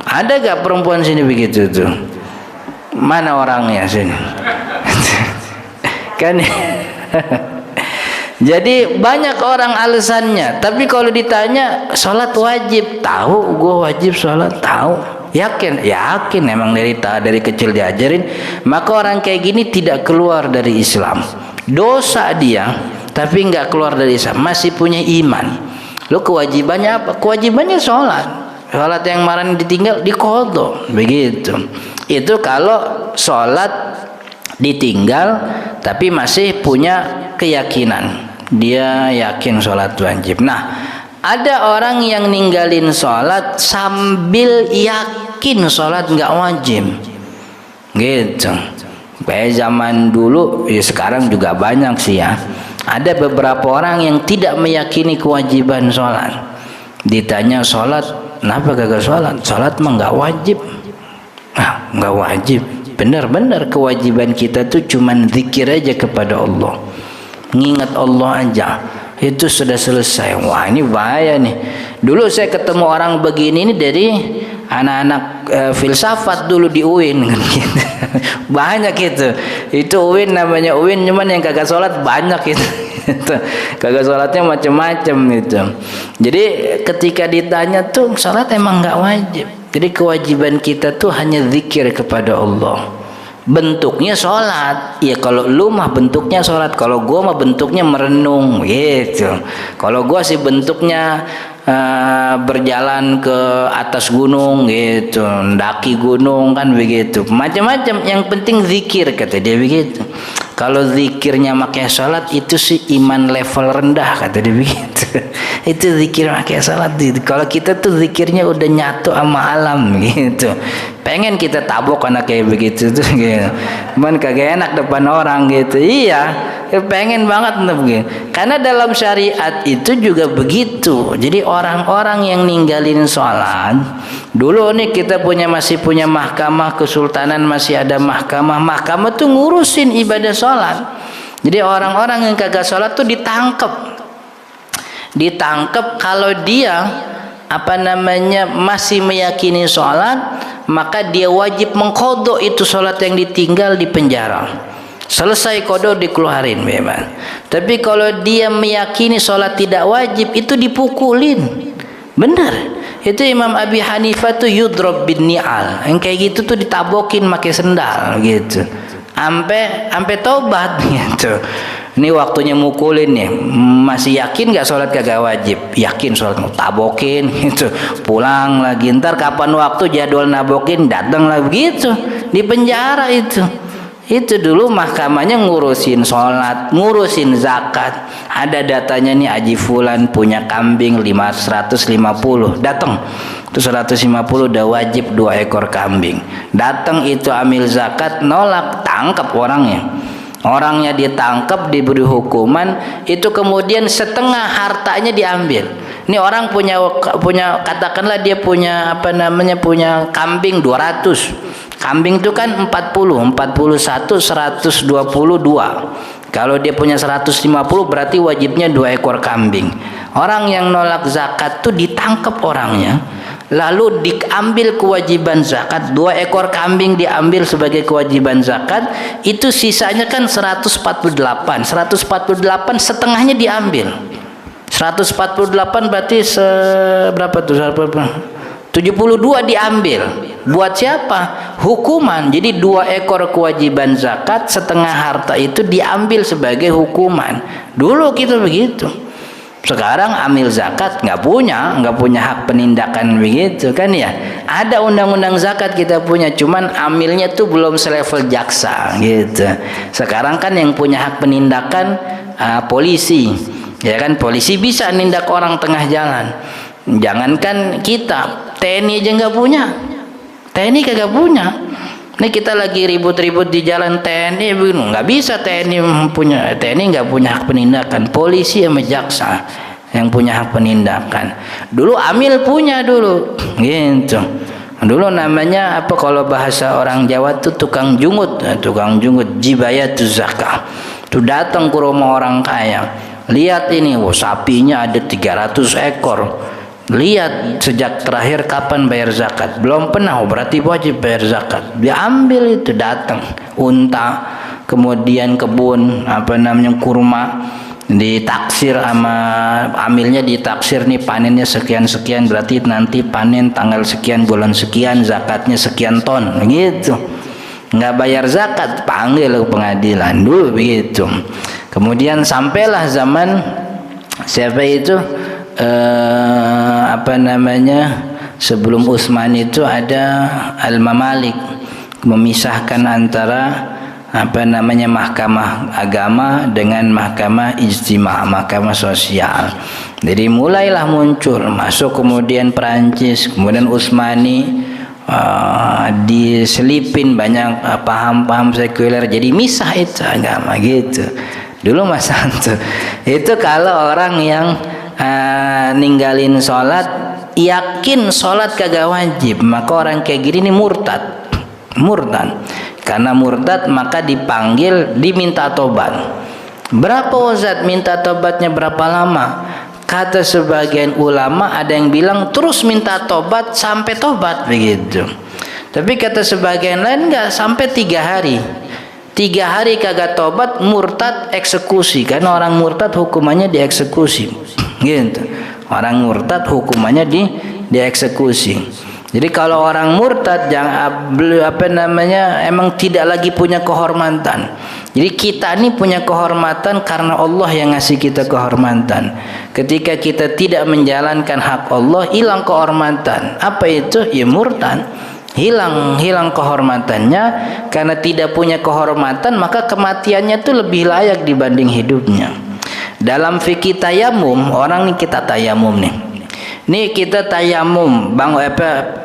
Speaker 2: Ada gak perempuan sini begitu tuh? Mana orangnya sini? Kan jadi banyak orang alasannya, tapi kalau ditanya sholat wajib, tahu, gue wajib sholat, tahu, yakin emang dari kecil diajarin. Maka orang kayak gini tidak keluar dari Islam, dosa dia tapi nggak keluar dari Islam, masih punya iman. Lo kewajibannya apa? Kewajibannya sholat yang kemarin ditinggal diqadha, begitu. Itu kalau sholat ditinggal tapi masih punya keyakinan, dia yakin sholat wajib. Nah, ada orang yang ninggalin sholat sambil yakin sholat nggak wajib, gitu. Kayak zaman dulu, ya sekarang juga banyak sih ya. Ada beberapa orang yang tidak meyakini kewajiban sholat. Ditanya sholat, kenapa kagak sholat? Sholat mah nggak wajib. Ah, nggak wajib. Benar-benar kewajiban kita tuh cuman zikir aja kepada Allah, ngingat Allah aja, itu sudah selesai. Wah, ini bahaya nih. Dulu saya ketemu orang begini ini dari anak-anak filsafat dulu di UIN kan gitu. Banyak itu UIN, namanya UIN, cuman yang kagak sholat banyak itu. Kagak sholatnya macam-macam gitu. Jadi ketika ditanya tuh sholat emang nggak wajib. Jadi kewajiban kita tuh hanya zikir kepada Allah. Bentuknya sholat, ya kalau lu mah bentuknya sholat, kalau gua mah bentuknya merenung gitu. Kalau gua sih bentuknya berjalan ke atas gunung gitu, mendaki gunung kan begitu, macam-macam. Yang penting zikir, kata dia begitu. Kalau zikirnya pakai sholat itu sih iman level rendah, kata dia begitu. Itu zikir pakai sholat. Kalau kita tuh zikirnya udah nyatu sama alam gitu. Pengen kita tabok anak kayak begitu tuh gitu. Cuman kagak enak depan orang gitu. Iya, pengen banget begitu. Karena dalam syariat itu juga begitu. Jadi orang-orang yang ninggalin sholat, dulu nih kita masih punya mahkamah kesultanan, masih ada mahkamah tuh ngurusin ibadah sholat. Jadi orang-orang yang kagak sholat tuh ditangkap kalau dia masih meyakini sholat, maka dia wajib mengqadha itu sholat yang ditinggal di penjara. Selesai qadha dikeluarin memang. Tapi kalau dia meyakini sholat tidak wajib, itu dipukulin. Benar. Itu Imam Abi Hanifah tuh yudrab bin ni'al. Yang kayak gitu tuh ditabokin pakai sendal gitu. Sampai tobat gitu. Ini waktunya mukulin nih. Masih yakin gak sholat kagak wajib? Yakin sholat, tabokin gitu. Pulang lagi, ntar kapan waktu jadwal nabokin datang lagi gitu. Di penjara itu. Itu dulu mahkamahnya ngurusin sholat, ngurusin zakat. Ada datanya nih, Haji Fulan punya kambing 150, datang. Itu 150 udah wajib 2 ekor kambing. Datang itu amil zakat, nolak, tangkap orangnya ditangkap, diberi hukuman. Itu kemudian setengah hartanya diambil. Ini orang punya katakanlah dia punya punya kambing 200. Kambing itu kan 41 122. Kalau dia punya 150 berarti wajibnya 2 ekor kambing. Orang yang nolak zakat tuh ditangkap orangnya, lalu diambil kewajiban zakat. 2 ekor kambing diambil sebagai kewajiban zakat. Itu sisanya kan 148 setengahnya diambil. 148 berarti berapa tuh? 72 diambil. Buat siapa? Hukuman. Jadi 2 ekor kewajiban zakat, setengah harta itu diambil sebagai hukuman. Dulu kita begitu. Sekarang amil zakat nggak punya hak penindakan begitu kan ya. Ada undang-undang zakat kita punya, cuman amilnya tuh belum selevel jaksa gitu. Sekarang kan yang punya hak penindakan polisi. Ya kan, polisi bisa nindak orang tengah jalan. Jangankan kita, TNI aja nggak punya. TNI kagak punya. Ini kita lagi ribut-ribut di jalan, TNI nggak bisa. TNI nggak punya hak penindakan. Polisi sama jaksa yang punya hak penindakan. Dulu amil punya dulu, gitu. Dulu namanya kalau bahasa orang Jawa tuh tukang jungut jibayatuz zakah. Tuh datang ke rumah orang kaya. lihat ini, sapinya ada 300 ekor. Lihat sejak terakhir kapan bayar zakat, belum pernah, berarti wajib bayar zakat. Diambil itu, datang unta, kemudian kebun kurma, ditaksir sama amilnya, ditaksir nih panennya sekian-sekian, berarti nanti panen tanggal sekian bulan sekian, zakatnya sekian ton, gitu. Nggak bayar zakat, panggil ke pengadilan dulu, begitu. Kemudian sampailah zaman siapa itu sebelum Utsman itu ada Al-Mamalik, memisahkan antara mahkamah agama dengan mahkamah ijtima', mahkamah sosial. Jadi mulailah muncul, masuk kemudian Perancis, kemudian Utsmani, diselipin banyak paham-paham sekuler, jadi misah itu agama, gitu. Dulu masa itu kalau orang yang ninggalin sholat, yakin sholat kagak wajib, maka orang kayak gini nih murtad. Karena murtad maka dipanggil, diminta tobat. Berapa Ustaz minta tobatnya berapa lama? Kata sebagian ulama ada yang bilang terus minta tobat sampai tobat, begitu. Tapi kata sebagian lain enggak, sampai 3 hari. 3 hari kagak tobat, murtad, eksekusi. Karena orang murtad hukumannya dieksekusi, gitu. Orang murtad hukumannya dieksekusi. Jadi kalau orang murtad emang tidak lagi punya kehormatan. Jadi kita ini punya kehormatan karena Allah yang ngasih kita kehormatan. Ketika kita tidak menjalankan hak Allah, hilang kehormatan. Apa itu? Ya murtad. Hilang kehormatannya. Karena tidak punya kehormatan, maka kematiannya itu lebih layak dibanding hidupnya. Dalam fikih tayamum, orang ini kita tayamum nih. Nih kita tayamum,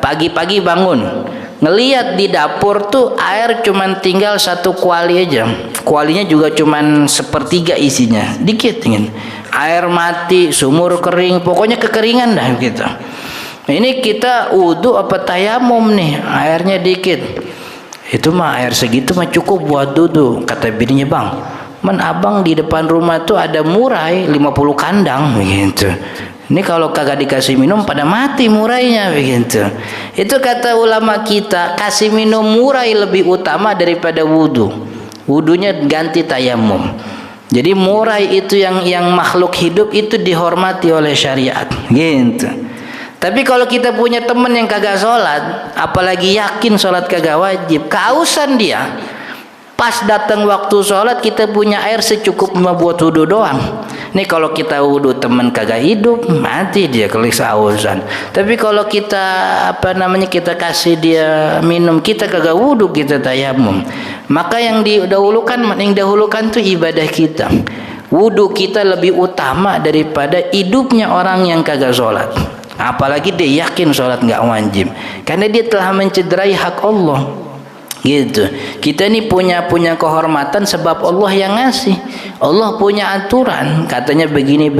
Speaker 2: pagi-pagi bangun, ngelihat di dapur tuh air cuman tinggal 1 kuali aja. Kualinya juga cuman 1/3 isinya, dikit ingin. Air mati, sumur kering, pokoknya kekeringan dah gitu. Ini kita wudu apa tayamum nih, airnya dikit. Itu mah air segitu mah cukup buat wudu. Kata bininya, bang, abang di depan rumah tuh ada murai 50 kandang, begitu. Ini kalau kagak dikasih minum pada mati murainya, begitu. Itu kata ulama kita, kasih minum murai lebih utama daripada wudu. Wudunya ganti tayamum. Jadi murai itu yang makhluk hidup itu dihormati oleh syariat, gitu. Tapi kalau kita punya teman yang kagak sholat, apalagi yakin sholat kagak wajib, kehausan dia. Pas datang waktu sholat, kita punya air secukupnya buat wudu doang. Nih kalau kita wudu, teman kagak hidup, mati dia kehausan. Tapi kalau kita kita kasih dia minum, kita kagak wudu, kita tayamum. Maka yang didahulukan tuh ibadah kita. Wudu kita lebih utama daripada hidupnya orang yang kagak sholat. Apalagi dia yakin sholat nggak wajib, karena dia telah mencederai hak Allah, gitu. Kita ini punya kehormatan sebab Allah yang ngasih. Allah punya aturan, katanya begini.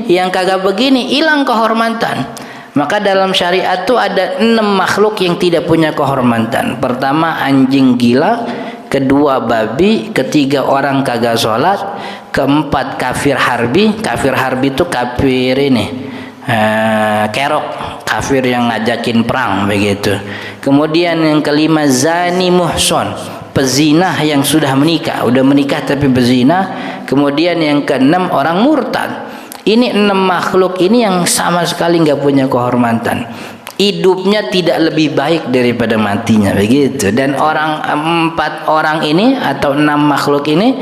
Speaker 2: Yang kagak begini hilang kehormatan. Maka dalam syariat itu ada 6 makhluk yang tidak punya kehormatan. Pertama anjing gila, kedua babi, ketiga orang kagak sholat, keempat kafir harbi. Kafir harbi itu kafir ini, kerok, kafir yang ngajakin perang, begitu. Kemudian yang kelima zani muhson, pezinah yang sudah menikah tapi berzina. Kemudian yang keenam orang murtad. Ini 6 makhluk ini yang sama sekali nggak punya kehormatan. Hidupnya tidak lebih baik daripada matinya, begitu. Dan 4 orang ini atau 6 makhluk ini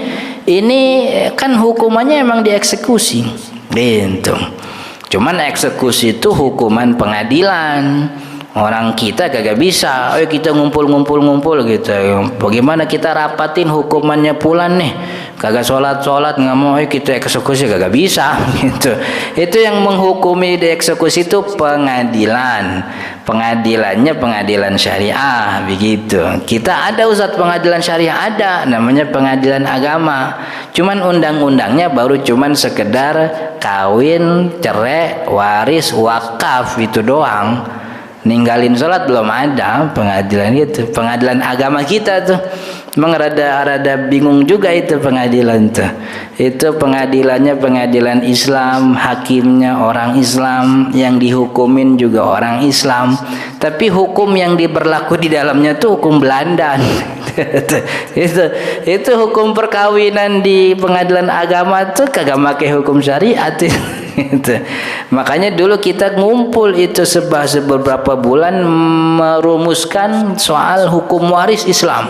Speaker 2: kan hukumannya emang dieksekusi, gitu. Cuman eksekusi itu hukuman pengadilan. Orang kita kagak bisa, ayo kita ngumpul gitu. Bagaimana kita rapatin hukumannya Pulan nih, kagak sholat nggak mau, ayo kita eksekusi, kagak bisa, gitu. Itu yang menghukumi dieksekusi itu pengadilan. Pengadilannya pengadilan syariah, begitu. Kita ada Ustaz pengadilan syariah, ada namanya pengadilan agama. Cuman undang-undangnya baru cuman sekedar kawin, cerai, waris, wakaf, itu doang. Ninggalin sholat belum ada pengadilan itu. Pengadilan agama kita tuh, Memang rada bingung juga itu pengadilan tuh. Itu pengadilannya pengadilan Islam, hakimnya orang Islam, yang dihukumin juga orang Islam. Tapi hukum yang diberlaku di dalamnya tuh hukum Belanda. itu hukum perkawinan di pengadilan agama tuh kagak pakai hukum syariat. Gitu. Makanya dulu kita ngumpul itu beberapa bulan merumuskan soal hukum waris Islam.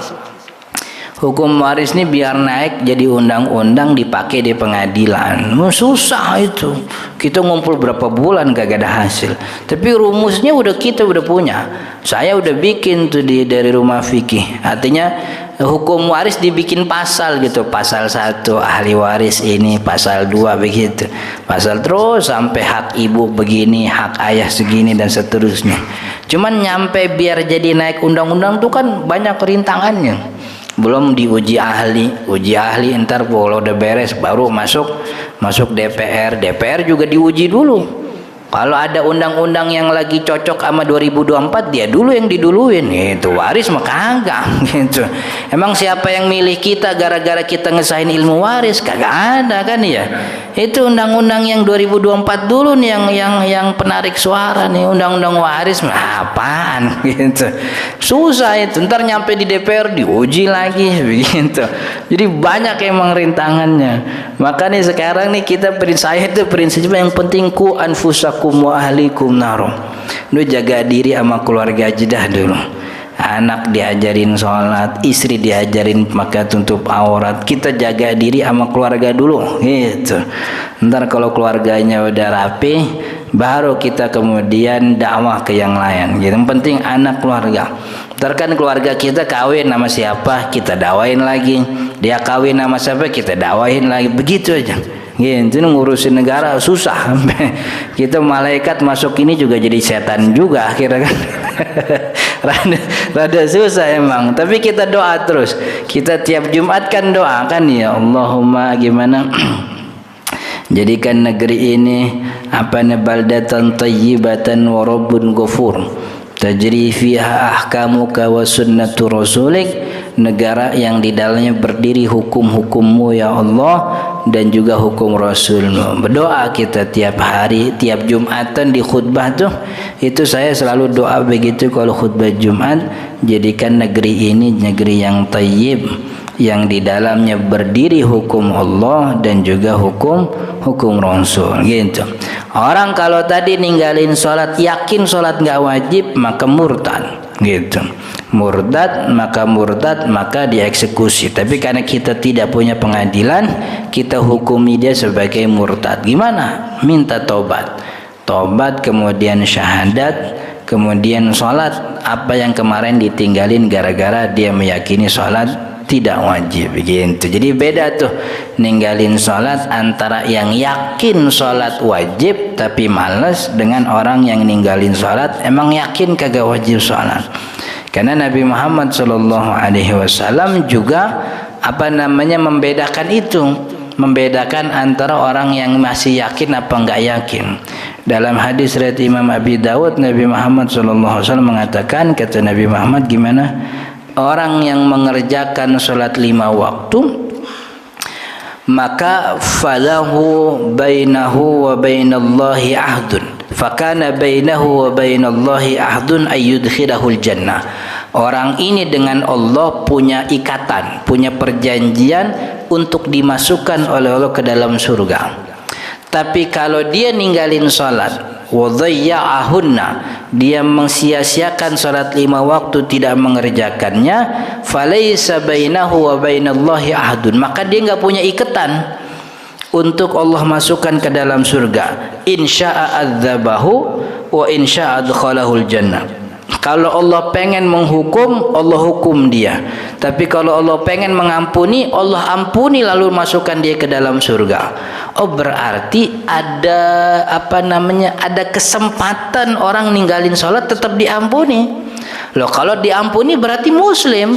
Speaker 2: Hukum waris ini biar naik jadi undang-undang dipakai di pengadilan. Susah itu. Kita ngumpul berapa bulan gak ada hasil. Tapi rumusnya kita udah punya. Saya udah bikin tuh dari rumah fikih. Artinya hukum waris dibikin pasal gitu. Pasal 1 ahli waris ini, pasal 2 begitu. Pasal terus sampai hak ibu begini, hak ayah segini dan seterusnya. Cuman nyampe biar jadi naik undang-undang tuh kan banyak rintangannya. Belum diuji ahli ntar kalau udah beres baru masuk DPR juga diuji dulu. Kalau ada undang-undang yang lagi cocok sama 2024 dia dulu yang diduluin. Itu waris mah kagak gitu. Emang siapa yang milih kita gara-gara kita ngesahin ilmu waris? Kagak ada kan ya. Itu undang-undang yang 2024 dulu nih yang penarik suara nih, undang-undang waris mah apaan gitu. Susah itu. Ntar nyampe di DPR diuji lagi begitu. Jadi banyak emang rintangannya. Makanya sekarang nih saya itu prinsipnya yang penting ku anfusakum wa ahlikum narum. Lu jaga diri sama keluarga aja dulu. Anak diajarin sholat, istri diajarin pakai tutup aurat. Kita jaga diri sama keluarga dulu gitu. Ntar kalau keluarganya udah rapi, baru kita kemudian dakwah ke yang lain gitu. Yang penting anak keluarga. Ntar kan keluarga kita kawin sama siapa, kita dakwain lagi. Dia kawin sama siapa, kita dakwain lagi. Begitu aja. Gitu, ngurusin negara susah. Kita malaikat masuk ini juga jadi setan juga akhirnya kan. rada susah emang. Tapi kita doa terus. Kita tiap Jumat kan doa kan ya Allahumma gimana jadikan negeri ini baldatan tayyibatan wa rabbun ghafur tajri fiha ahkamuka wa sunnatu rasulik, negara yang di dalamnya berdiri hukum-hukummu ya Allah dan juga hukum Rasulmu. Berdoa kita tiap hari, tiap Jumatan di khutbah tuh, itu saya selalu doa begitu kalau khutbah Jumat, jadikan negeri ini negeri yang tayyib, yang di dalamnya berdiri hukum Allah dan juga hukum Rasul gitu. Orang kalau tadi ninggalin sholat, yakin sholat nggak wajib, maka murtad gitu. Murtad maka dieksekusi. Tapi karena kita tidak punya pengadilan, kita hukumi dia sebagai murtad. Gimana? Minta tobat kemudian syahadat, kemudian sholat apa yang kemarin ditinggalin gara-gara dia meyakini sholat tidak wajib begitu. Jadi beda tuh ninggalin sholat antara yang yakin sholat wajib tapi malas dengan orang yang ninggalin sholat emang yakin kagak wajib sholat. Karena Nabi Muhammad SAW juga membedakan itu, membedakan antara orang yang masih yakin apa enggak yakin. Dalam hadis riwayat Imam Abi Dawud, Nabi Muhammad SAW mengatakan, kata Nabi Muhammad gimana? Orang yang mengerjakan sholat 5 waktu, maka falahu bainahu wa bainallahi ahdun, fakana bainahu wa bainallahi ahdun ayyudkhilahul jannah. Orang ini dengan Allah punya ikatan, punya perjanjian untuk dimasukkan oleh Allah ke dalam surga. Tapi kalau dia ninggalin sholat, wadhayya'ahunna, dia mensia-siakan salat 5 waktu, tidak mengerjakannya, falaysa bainahu wa bainallahi ahdun, maka dia enggak punya ikatan untuk Allah masukkan ke dalam surga. Insya'a adzabahu wa insya'a adkhalahul jannah. Kalau Allah pengen menghukum, Allah hukum dia. Tapi kalau Allah pengen mengampuni, Allah ampuni lalu masukkan dia ke dalam surga. Oh, berarti ada ada kesempatan orang ninggalin sholat tetap diampuni. Loh, kalau diampuni berarti muslim.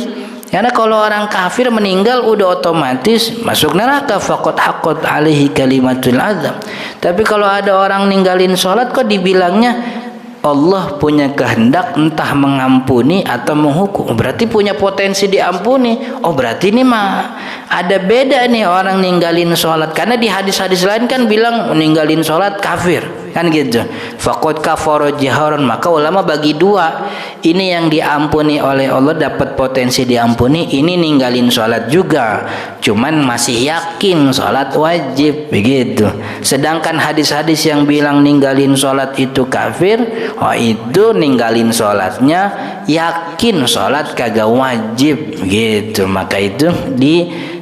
Speaker 2: Karena kalau orang kafir meninggal udah otomatis masuk neraka, faqad haqqat alaihi kalimatul azab. Tapi kalau ada orang ninggalin sholat kok dibilangnya Allah punya kehendak entah mengampuni atau menghukum, berarti punya potensi diampuni. Oh berarti ini mah ada beda nih orang ninggalin sholat, karena di hadis-hadis lain kan bilang ninggalin sholat kafir kan gitu. Faqad kafara jaharan, maka ulama bagi dua, ini yang diampuni oleh Allah dapat potensi diampuni, ini ninggalin sholat juga cuman masih yakin sholat wajib begitu. Sedangkan hadis-hadis yang bilang ninggalin sholat itu kafir, oh itu ninggalin sholatnya yakin sholat kagak wajib gitu. Maka itu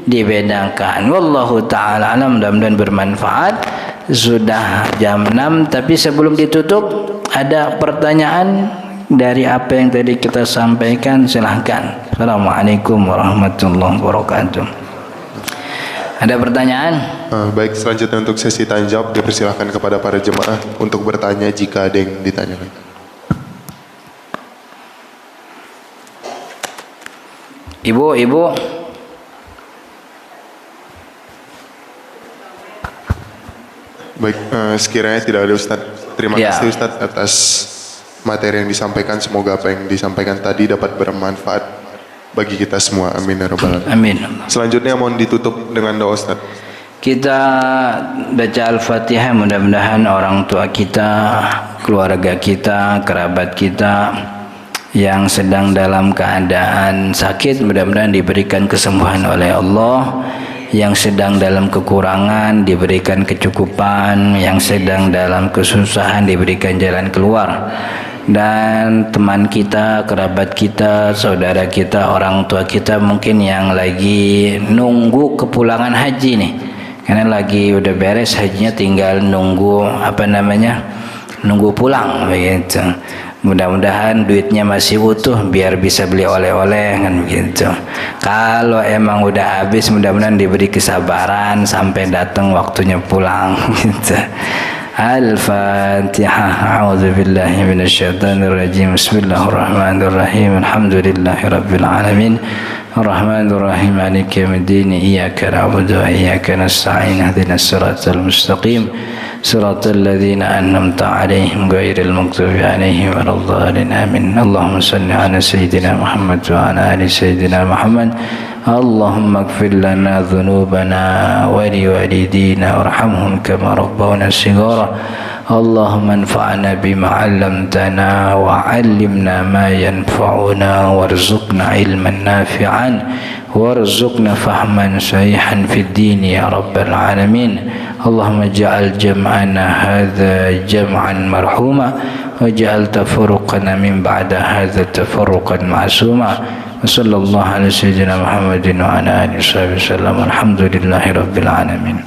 Speaker 2: dibedakan. Wallahu ta'ala alam, mudah-mudahan bermanfaat. Sudah jam 6, tapi sebelum ditutup ada pertanyaan dari apa yang tadi kita sampaikan, silahkan. Assalamualaikum warahmatullahi wabarakatuh. Ada pertanyaan?
Speaker 1: Baik, selanjutnya untuk sesi tanya jawab dipersilahkan kepada para jemaah untuk bertanya jika ada yang ditanyakan.
Speaker 2: Ibu.
Speaker 1: Baik, sekiranya tidak ada Ustaz. Terima
Speaker 2: Ya.
Speaker 1: kasih Ustaz atas materi yang disampaikan. Semoga apa yang disampaikan tadi dapat bermanfaat bagi kita semua. Amin ya rabbal alamin.
Speaker 2: Amin.
Speaker 1: Selanjutnya mohon ditutup dengan doa Ustaz.
Speaker 2: Kita baca Al-Fatihah, mudah-mudahan orang tua kita, keluarga kita, kerabat kita yang sedang dalam keadaan sakit mudah-mudahan diberikan kesembuhan oleh Allah, yang sedang dalam kekurangan diberikan kecukupan, yang sedang dalam kesusahan diberikan jalan keluar, dan teman kita, kerabat kita, saudara kita, orang tua kita mungkin yang lagi nunggu kepulangan haji nih, karena lagi udah beres hajinya tinggal nunggu nunggu pulang begitu. Mudah-mudahan duitnya masih utuh biar bisa beli oleh-oleh kan begitu. Kalau emang udah habis mudah-mudahan diberi kesabaran sampai datang waktunya pulang gitu. Al-Fatihah. A'udzubillahi minasyaitonirrajim. Bismillahirrahmanirrahim. Alhamdulillahirabbil alamin. Ar-Rahmanir-Rahim. Maliki yaumiddin. Iyyaka na'budu wa iyyaka nasta'in. Ihdinas siratal mustaqim. Siratal ladzina an'amta 'alaihim ghairil maghdubi 'alaihim waladdallin. Amin. Allahumma shalli 'ala sayyidina Muhammad wa 'ala ali sayyidina Muhammad. Allahumma ighfir lana dhunubana wa liwalidina warhamhum kama rabbawna shighara. Allahumma anfa'na bima 'allamtana wa 'allimna ma yanfa'una warzuqna ilman nafi'an warzuqna fahman sahihan fid din ya rabbal alamin. Allahumma ja'al jam'ana hadha jam'an marhuma waj'al tafarruqana min ba'da hadha tafarruqan ma'suma. Wa sallallahu ala sayyidina Muhammadin wa ala alihi wasallam. Alhamdulillahi rabbil alamin.